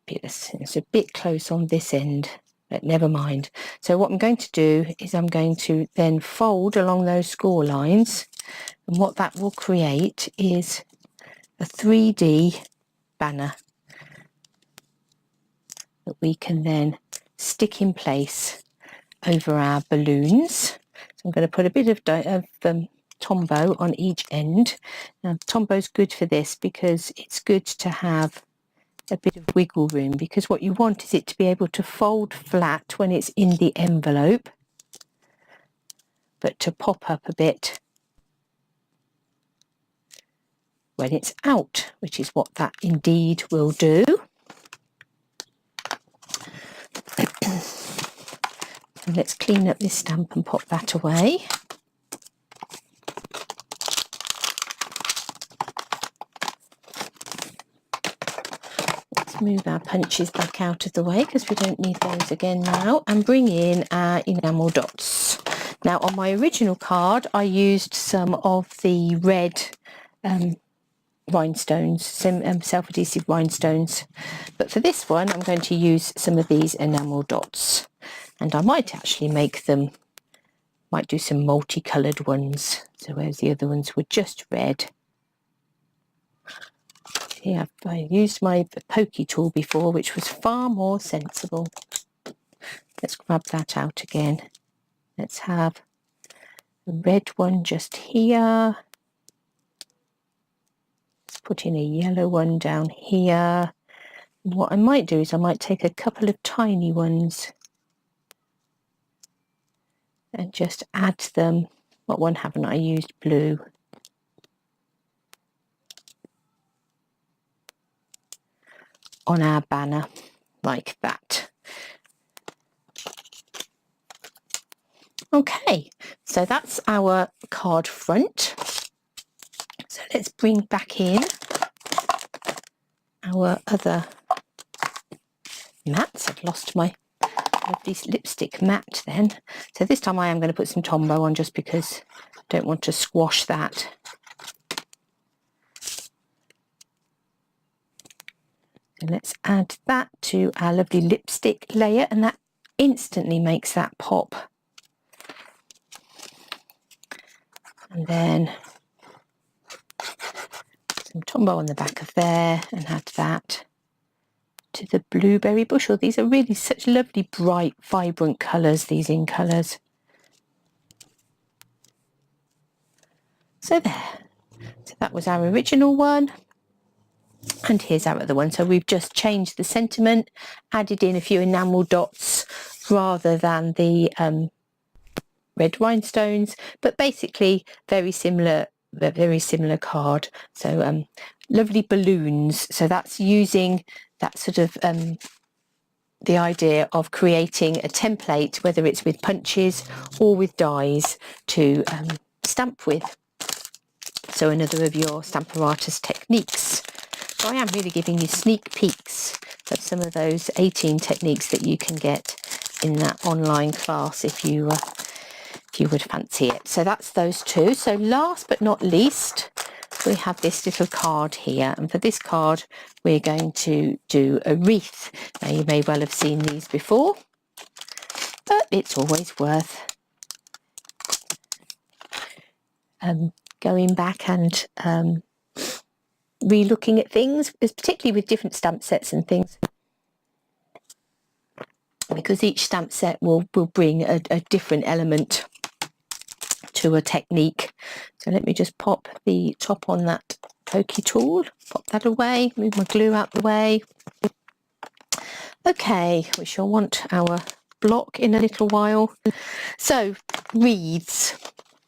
It's a bit close on this end, but never mind. So what I'm going to do is I'm going to then fold along those score lines, and what that will create is a 3D banner that we can then stick in place over our balloons. So I'm going to put a bit of Tombow on each end. Now Tombow's good for this because it's good to have a bit of wiggle room, because what you want is it to be able to fold flat when it's in the envelope, but to pop up a bit when it's out, which is what that indeed will do. And let's clean up this stamp and pop that away. Let's move our punches back out of the way because we don't need those again now, and bring in our enamel dots. Now on my original card I used some of the red rhinestones, some self-adhesive rhinestones, but for this one I'm going to use some of these enamel dots, and I might actually make them, might do some multicoloured ones, so whereas the other ones were just red. Yeah, I used my pokey tool before, which was far more sensible. Let's grab that out again. Let's have a red one just here. Let's put in a yellow one down here. And what I might do is I might take a couple of tiny ones and just add them. What one haven't I used? Blue. On our banner, like that. Okay, so that's our card front. So let's bring back in our other mats. I've lost my lovely lipstick mat then. So this time I am going to put some Tombow on, just because I don't want to squash that. So let's add that to our lovely lipstick layer, and that instantly makes that pop. And then some Tombow on the back of there, and add that to the blueberry bushel. These are really such lovely, bright, vibrant colours, these in colours. So there. So that was our original one. And here's our other one. So we've just changed the sentiment, added in a few enamel dots rather than the red rhinestones, but basically very similar card. So lovely balloons. So that's using that sort of the idea of creating a template, whether it's with punches or with dies, to stamp with. So another of your Stamparatus techniques. So I am really giving you sneak peeks of some of those 18 techniques that you can get in that online class if you would fancy it. So that's those two. So last but not least, we have this little card here, and for this card we're going to do a wreath. Now you may well have seen these before, but it's always worth going back and re-looking at things, particularly with different stamp sets and things, because each stamp set will bring a different element to a technique. So let me just pop the top on that pokey tool, pop that away, move my glue out the way. Okay, we shall want our block in a little while. So wreaths.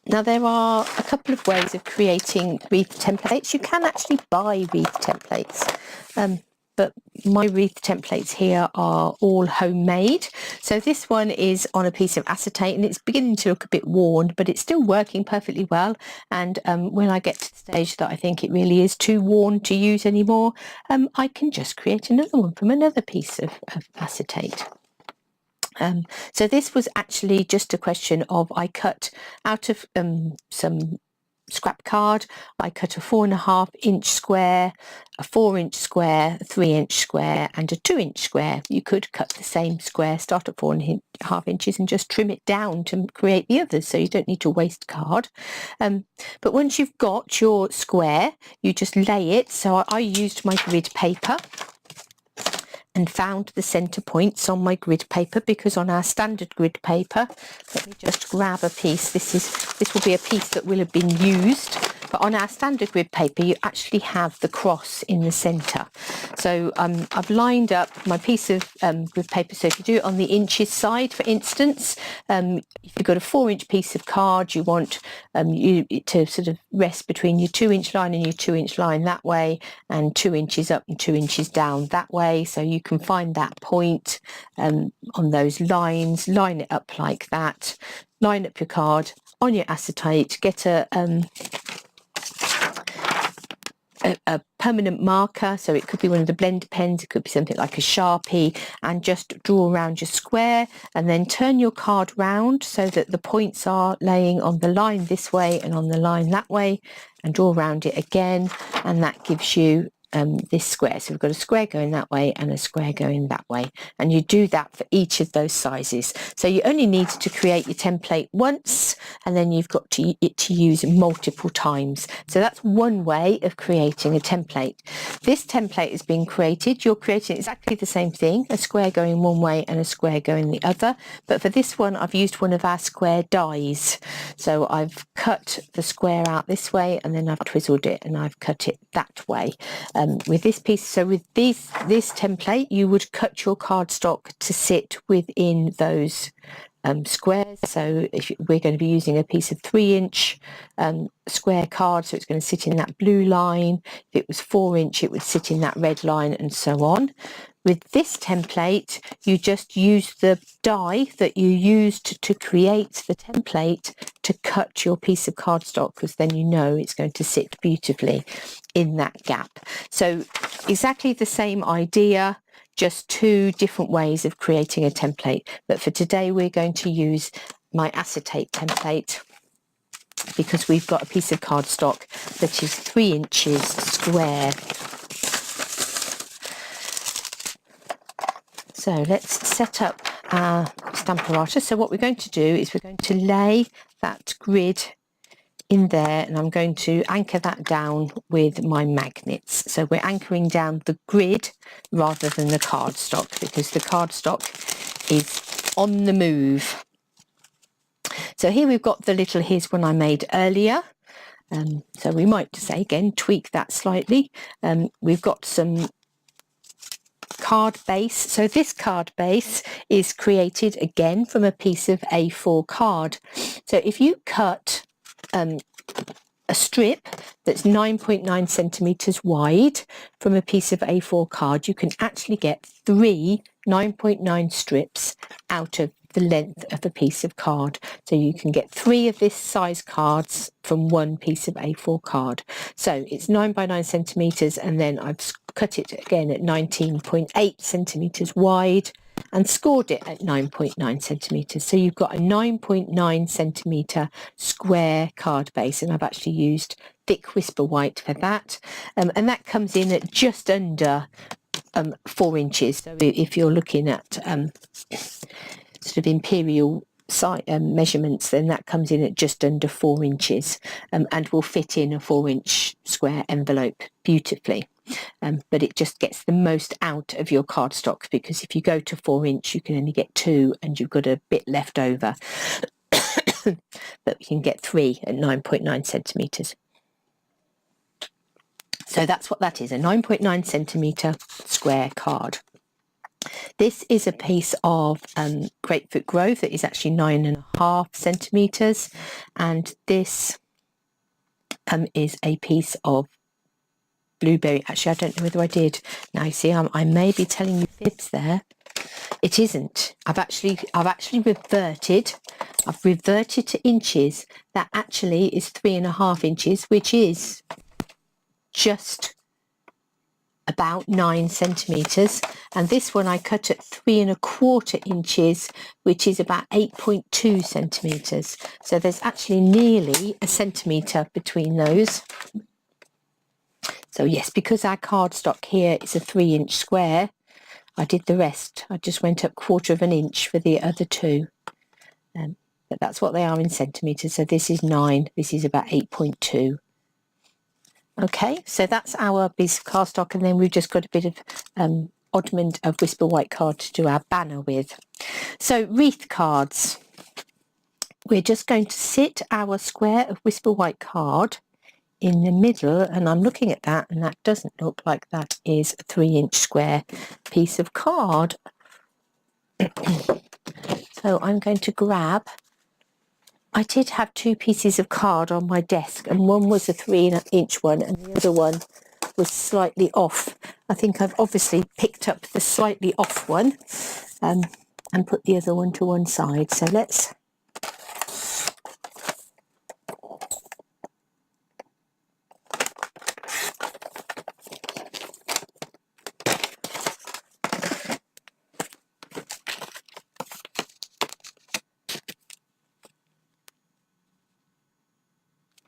Now there are a couple of ways of creating wreath templates. You can actually buy wreath templates, but my wreath templates here are all homemade. So this one is on a piece of acetate, and it's beginning to look a bit worn, but it's still working perfectly well. And when I get to the stage that I think it really is too worn to use anymore, I can just create another one from another piece of acetate. So this was actually just a question of, I cut out of some scrap card, I cut a 4.5 inch square, a 4 inch square, a 3 inch square and a 2 inch square. You could cut the same square, start at 4.5 inches and just trim it down to create the others, so you don't need to waste card. But once you've got your square, you just lay it. So I used my grid paper and found the centre points on my grid paper, because on our standard grid paper, let me just grab a piece, this will be a piece that will have been used, but on our standard grid paper you actually have the cross in the centre. So I've lined up my piece of grid paper. So if you do it on the inches side, for instance, if you've got a 4 inch piece of card, you want you to sort of rest between your 2 inch line and your 2 inch line that way, and 2 inches up and 2 inches down that way. So you you can find that point on those lines, line it up like that, line up your card on your acetate, get a permanent marker, so it could be one of the blender pens, it could be something like a Sharpie, and just draw around your square, and then turn your card round so that the points are laying on the line this way and on the line that way, and draw around it again, and that gives you this square. So we've got a square going that way and a square going that way, and you do that for each of those sizes. So you only need to create your template once, and then you've got it to use multiple times. So that's one way of creating a template. This template has been created. You're creating exactly the same thing, a square going one way and a square going the other, but for this one I've used one of our square dies. So I've cut the square out this way, and then I've twizzled it and I've cut it that way. With this piece, so with this template, you would cut your cardstock to sit within those squares. So if we're going to be using a piece of 3-inch square card, so it's going to sit in that blue line. If it was 4-inch, it would sit in that red line, and so on. With this template, you just use the die that you used to create the template to cut your piece of cardstock, because then you know it's going to sit beautifully in that gap. So exactly the same idea, just two different ways of creating a template. But for today, we're going to use my acetate template, because we've got a piece of cardstock that is 3 inches square. So let's set up our Stamparatus. So what we're going to do is we're going to lay that grid in there, and I'm going to anchor that down with my magnets. So we're anchoring down the grid rather than the cardstock, because the cardstock is on the move. So here we've got the little here's one I made earlier. So we might say again, tweak that slightly. We've got some card base. So this card base is created again from a piece of A4 card. So if you cut a strip that's 9.9 centimeters wide from a piece of A4 card, you can actually get 3 9.9 strips out of the length of a piece of card. So you can get 3 of this size cards from one piece of A4 card. So it's 9 by 9 centimeters, and then I've cut it again at 19.8 centimeters wide and scored it at 9.9 centimeters. So you've got a 9.9 centimeter square card base, and I've actually used thick whisper white for that, and that comes in at just under 4 inches. So if you're looking at sort of imperial measurements, then that comes in at just under 4 inches, and will fit in a 4-inch square envelope beautifully. But it just gets the most out of your cardstock, because if you go to 4-inch, you can only get 2 and you've got a bit left over. But you can get 3 at 9.9 centimeters. So that's what that is, a 9.9 centimeter square card. This is a piece of Grapefruit Grove that is actually 9.5 centimeters, and this is a piece of blueberry. Actually, I don't know whether I did. Now you see, I may be telling you fibs there. It isn't. I've actually reverted. I've reverted to inches. That actually is 3.5 inches, which is just about 9 centimeters, and this one I cut at 3.25 inches, which is about 8.2 centimeters. So there's actually nearly a centimeter between those. So yes, because our cardstock here is a 3-inch square, I did the rest. I just went up 1/4 inch for the other two. But that's what they are in centimeters. So this is 9, this is about 8.2. Okay, so that's our piece of cardstock, and then we've just got a bit of oddment of whisper white card to do our banner with. So wreath cards. We're just going to sit our square of whisper white card in the middle, and I'm looking at that, and that doesn't look like that is a 3-inch square piece of card. So I'm going to grab, I did have 2 pieces of card on my desk, and one was a 3-inch one and the other one was slightly off. I think I've obviously picked up the slightly off one and put the other one to one side. So let's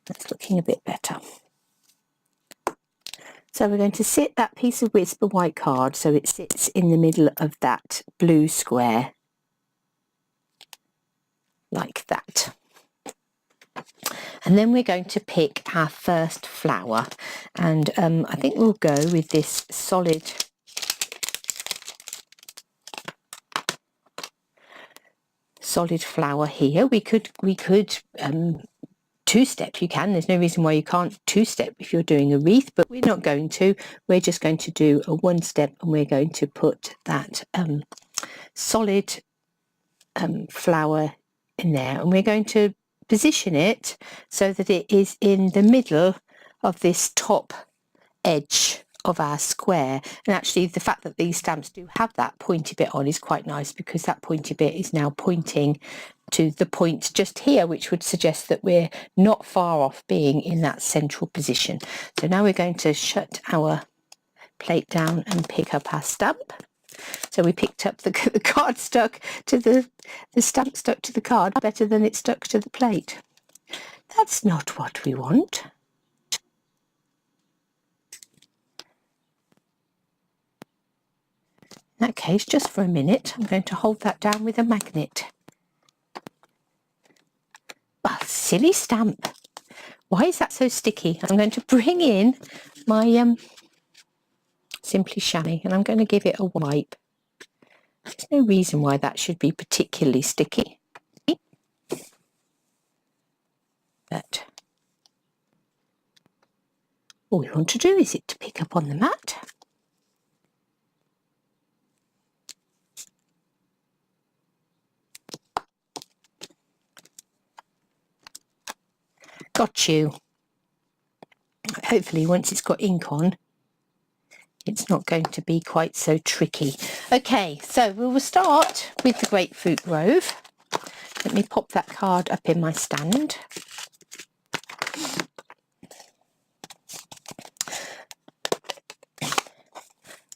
that's looking a bit better. So we're going to sit that piece of Whisper white card so it sits in the middle of that blue square, like that. And then we're going to pick our first flower, and I think we'll go with this solid flower here. We could two-step. You can, there's no reason why you can't two-step if you're doing a wreath, but we're not going to. We're just going to do a one-step, and we're going to put that solid flower in there, and we're going to position it so that it is in the middle of this top edge of our square. And actually the fact that these stamps do have that pointy bit on is quite nice, because that pointy bit is now pointing to the point just here, which would suggest that we're not far off being in that central position. So now we're going to shut our plate down and pick up our stamp. So we picked up the card stuck to the stamp stuck to the card better than it stuck to the plate. That's not what we want. In that case, just for a minute, I'm going to hold that down with a magnet. Oh, silly stamp. Why is that so sticky? I'm going to bring in my Simply Chamois, and I'm going to give it a wipe. There's no reason why that should be particularly sticky. But all we want to do is it to pick up on the mat. Got you. Hopefully once it's got ink on, it's not going to be quite so tricky. Okay, so we will start with the Grapefruit Grove. Let me pop that card up in my stand.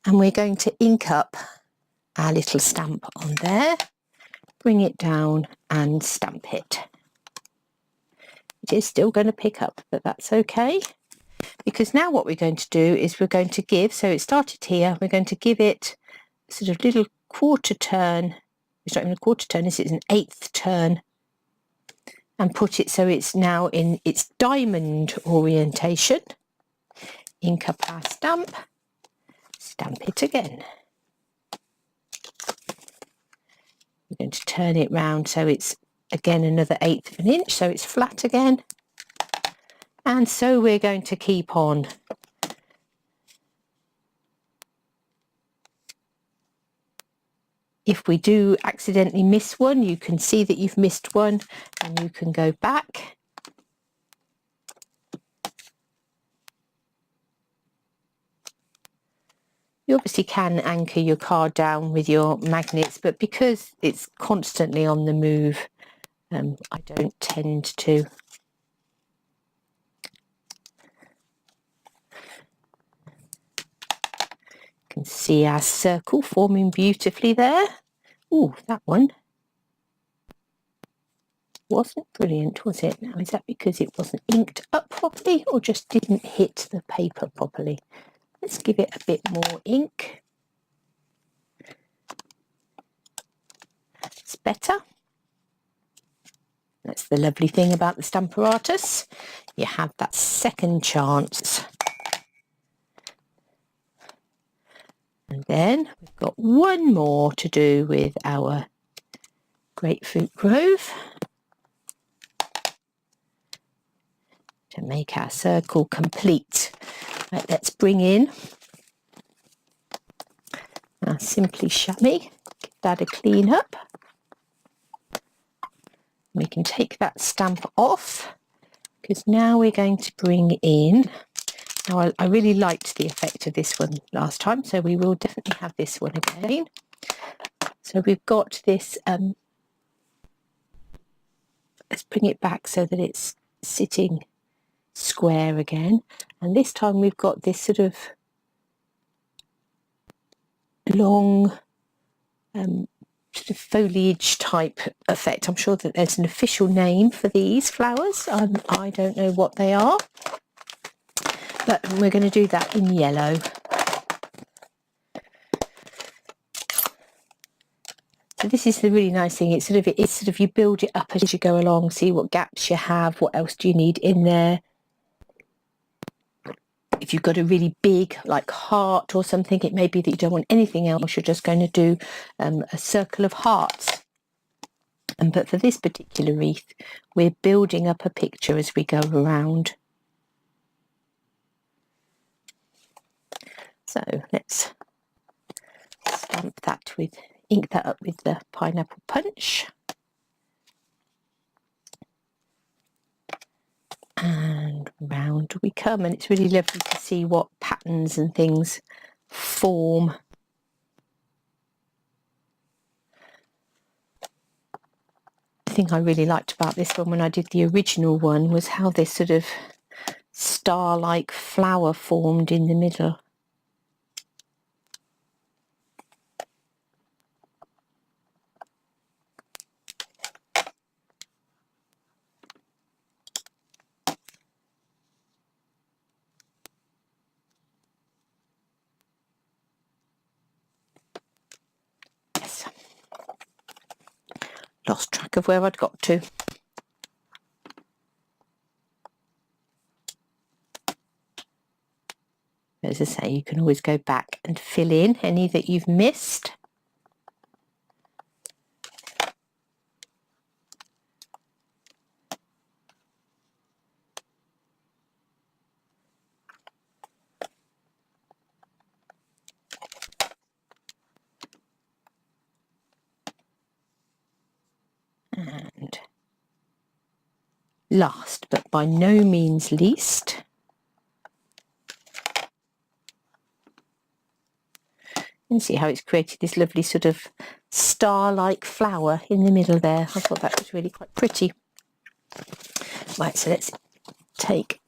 And we're going to ink up our little stamp on there, bring it down and stamp it. It is still going to pick up, but that's okay. Because now what we're going to do is we're going to give, so it started here, we're going to give it sort of little quarter turn. It's not even a quarter turn, this is an eighth turn, and put it so it's now in its diamond orientation. Ink up our stamp, stamp it again. We're going to turn it round so it's again another eighth of an inch, so it's flat again. And so we're going to keep on. If we do accidentally miss one, you can see that you've missed one and you can go back. You obviously can anchor your card down with your magnets, but because it's constantly on the move, I don't tend to. You can see our circle forming beautifully there. Oh, that one wasn't brilliant, was it? Now, is that because it wasn't inked up properly or just didn't hit the paper properly? Let's give it a bit more ink. It's better. That's the lovely thing about the Stamparatus. You have that second chance. And then we've got one more to do with our Grapefruit Grove to make our circle complete. Right, let's bring in our Simply Chamois, give that a clean up. We can take that stamp off because now we're going to bring in Now, I really liked the effect of this one last time, so we will definitely have this one again. So we've got this, let's bring it back so that it's sitting square again. And this time we've got this sort of long sort of foliage type effect. I'm sure that there's an official name for these flowers. I don't know what they are, but we're going to do that in yellow. So this is the really nice thing. It's sort of you build it up as you go along, see what gaps you have, what else do you need in there. If you've got a really big like heart or something, it may be that you don't want anything else. You're just going to do a circle of hearts. But for this particular wreath, we're building up a picture as we go around. So let's stamp that with, ink that up with the pineapple punch. And round we come, and it's really lovely to see what patterns and things form. The thing I really liked about this one when I did the original one was how this sort of star-like flower formed in the middle. Lost track of where I'd got to. As I say, you can always go back and fill in any that you've missed. And last, but by no means least, you can see how it's created this lovely sort of star-like flower in the middle there. I thought that was really quite pretty. Right, so let's take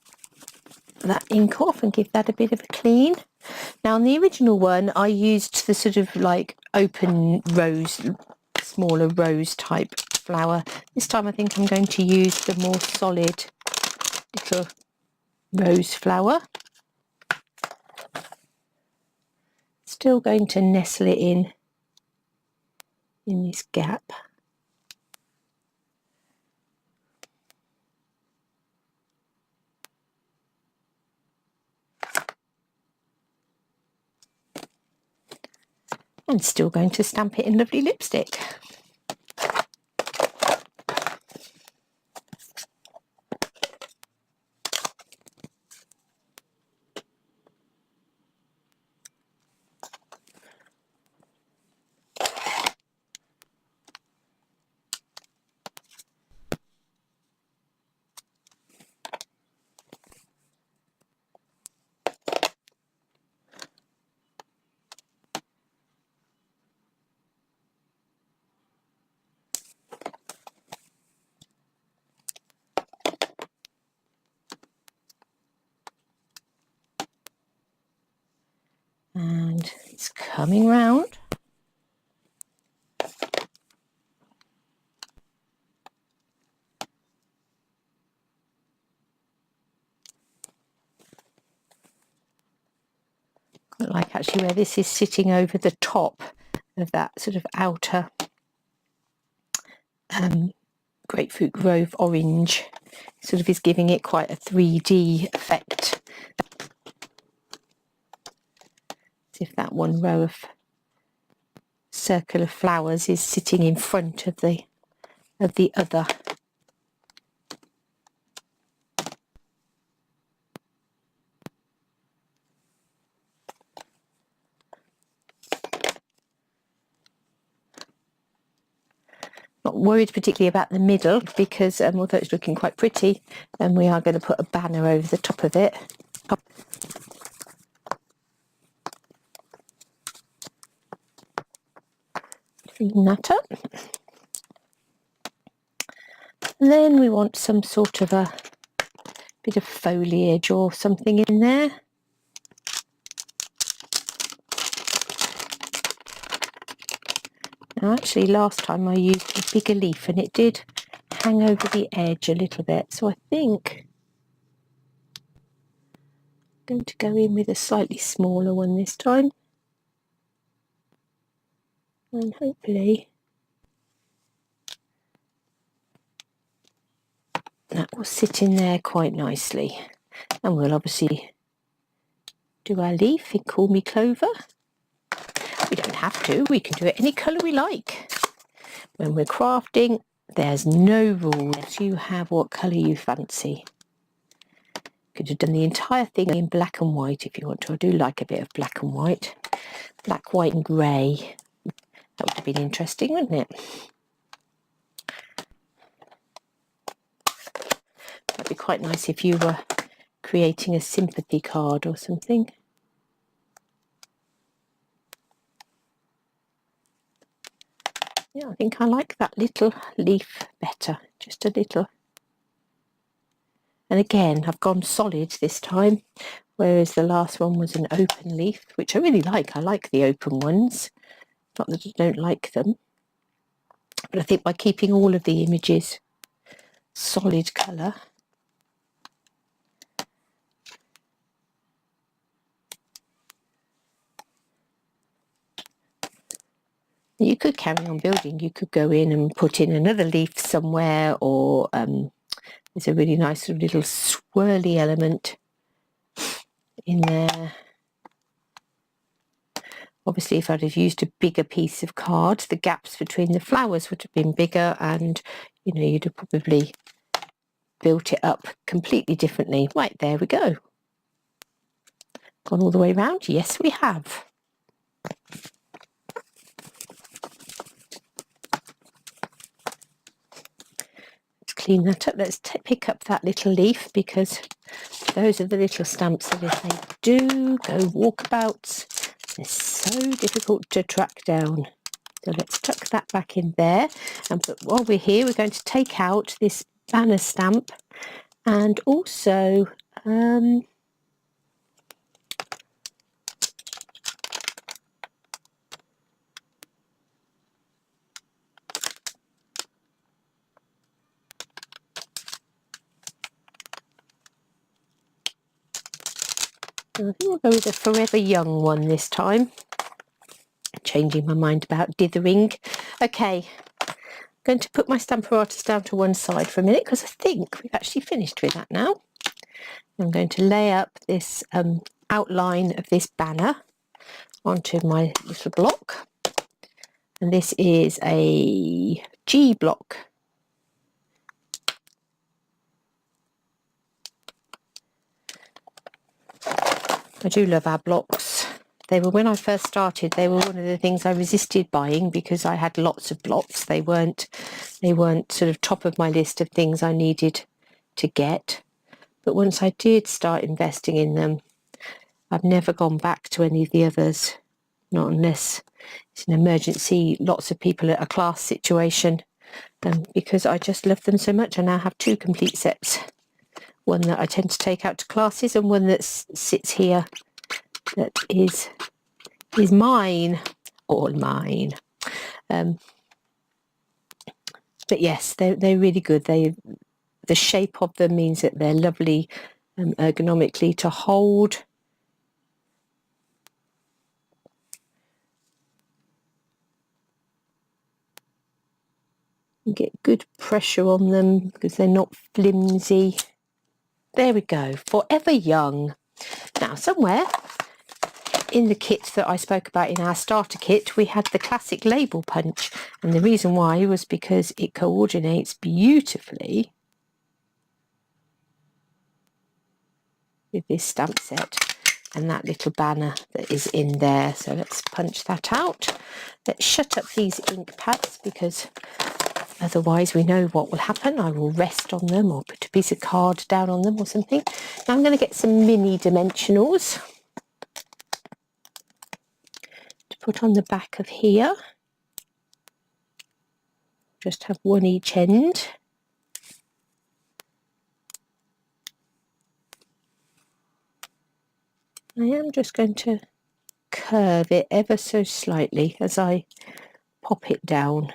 that ink off and give that a bit of a clean. Now, on the original one, I used the sort of like open rose, smaller rose type flower. This time I think I'm going to use the more solid little rose flower. Still going to nestle it in this gap. And still going to stamp it in lovely lipstick. And it's coming round. Like actually where this is sitting over the top of that sort of outer Grapefruit Grove orange, sort of is giving it quite a 3D effect. As if that one row of circle of flowers is sitting in front of the other. Not worried particularly about the middle because although it's looking quite pretty, we are going to put a banner over the top of it. Clean that up. And then we want some sort of a bit of foliage or something in there. Now actually last time I used a bigger leaf and it did hang over the edge a little bit, so I think I'm going to go in with a slightly smaller one this time, and hopefully that will sit in there quite nicely. And we'll obviously do our leaf in Call Me Clover. We don't have to, we can do it any colour we like. When we're crafting, there's no rules. You have what colour you fancy. Could have done the entire thing in black and white if you want to. I do like a bit of black and white. Black, white and grey. That would have been interesting, wouldn't it? That'd be quite nice if you were creating a sympathy card or something. Yeah, I think I like that little leaf better, just a little. And again, I've gone solid this time, whereas the last one was an open leaf, which I really like. I like the open ones, not that I don't like them. But I think by keeping all of the images solid colour, you could carry on building. You could go in and put in another leaf somewhere, or there's a really nice little swirly element in there. Obviously, if I'd have used a bigger piece of card, the gaps between the flowers would have been bigger, and you know, you'd have probably built it up completely differently. Right, there we go. Gone all the way around? Yes, we have. Clean that up. Let's pick up that little leaf, because those are the little stamps that if they do go walkabouts, they're so difficult to track down. So let's tuck that back in there, and while we're here, we're going to take out this banner stamp, and also I think we'll go with a Forever Young one this time. Changing my mind about dithering. Okay, I'm going to put my Stamparatus down to one side for a minute, because I think we've actually finished with that now. I'm going to lay up this outline of this banner onto my little block. And this is a G block. I do love our blocks. They were, when I first started, they were one of the things I resisted buying because I had lots of blocks. They weren't sort of top of my list of things I needed to get. But once I did start investing in them, I've never gone back to any of the others, not unless it's an emergency, lots of people at a class situation, because I just love them so much. I now have two complete sets. One that I tend to take out to classes, and one that sits here that is mine, all mine. But yes, they're really good. The shape of them means that they're lovely ergonomically to hold. You get good pressure on them because they're not flimsy. There we go, Forever Young. Now, somewhere in the kit that I spoke about in our starter kit, we had the classic label punch, and the reason why was because it coordinates beautifully with this stamp set and that little banner that is in there. So let's punch that out. Let's shut up these ink pads, because otherwise we know what will happen. I will rest on them or put a piece of card down on them or something. Now I'm going to get some mini dimensionals to put on the back of here. just have one each end. I am just going to curve it ever so slightly as I pop it down,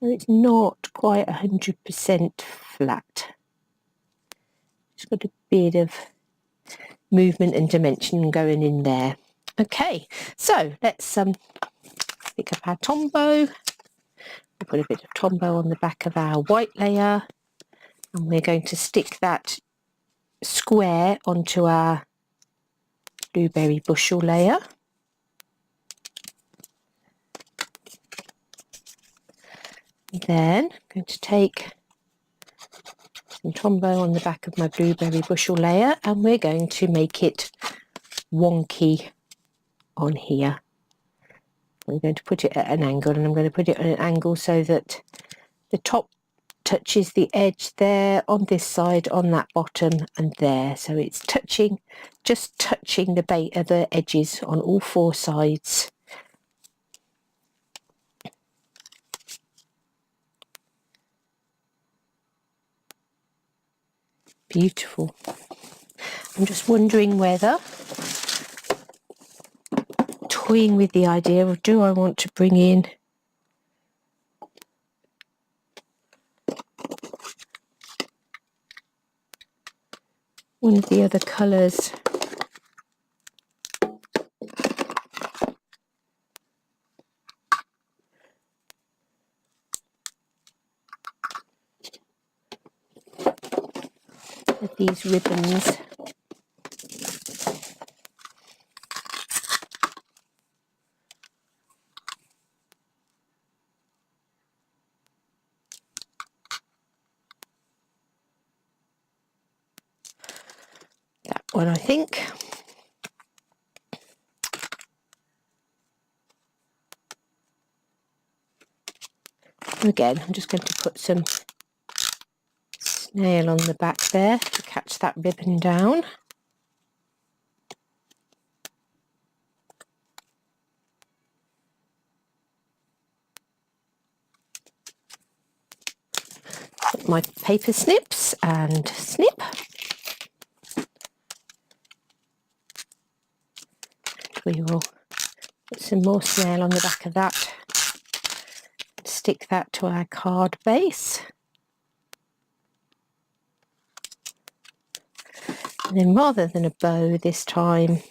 so it's not quite 100% flat. It's got a bit of movement and dimension going in there. Okay, so let's pick up our Tombow. We'll put a bit of Tombow on the back of our white layer, and we're going to stick that square onto our blueberry bushel layer. Then I'm going to take some Tombow on the back of my blueberry bushel layer, and we're going to make it wonky on here. I'm going to put it at an angle, and I'm going to put it at an angle so that the top touches the edge there on this side, on that bottom, and there. So it's touching, just touching the edges on all four sides. Beautiful. I'm just wondering whether, toying with the idea of, do I want to bring in one of the other colours. With these ribbons. That one, I think. Again, I'm just going to put some snail on the back there to catch that ribbon down. Put my paper snips and snip. We will put some more snail on the back of that. Stick that to our card base. And then rather than a bow this time,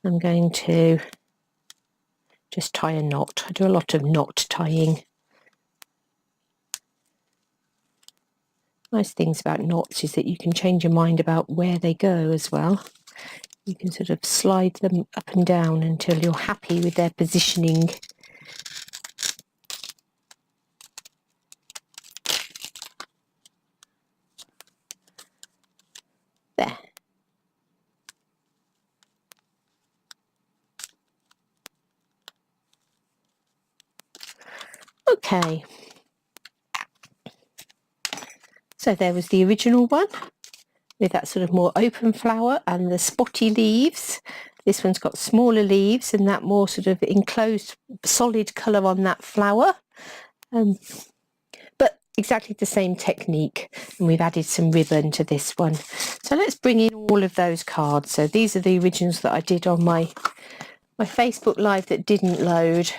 I'm going to just tie a knot. I do a lot of knot tying. Nice things about knots is that you can change your mind about where they go as well. You can sort of slide them up and down until you're happy with their positioning. There. Okay. So there was the original one with that sort of more open flower and the spotty leaves. This one's got smaller leaves and that more sort of enclosed solid colour on that flower. But exactly the same technique, and we've added some ribbon to this one. So let's bring in all of those cards. So these are the originals that I did on my Facebook Live that didn't load,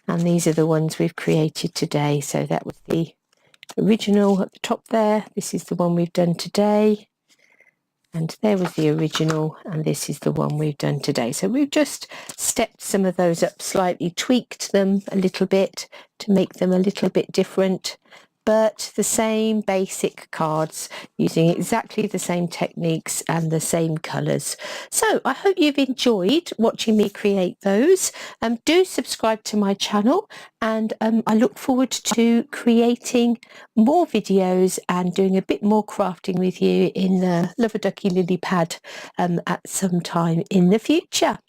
and these are the ones we've created today. So that was the original at the top there. This is the one we've done today, and there was the original, and this is the one we've done today. So we've just stepped some of those up slightly, tweaked them a little bit to make them a little bit different, but the same basic cards using exactly the same techniques and the same colours. So I hope you've enjoyed watching me create those. Do subscribe to my channel, and I look forward to creating more videos and doing a bit more crafting with you in the Love-a-Duckie lily pad at some time in the future.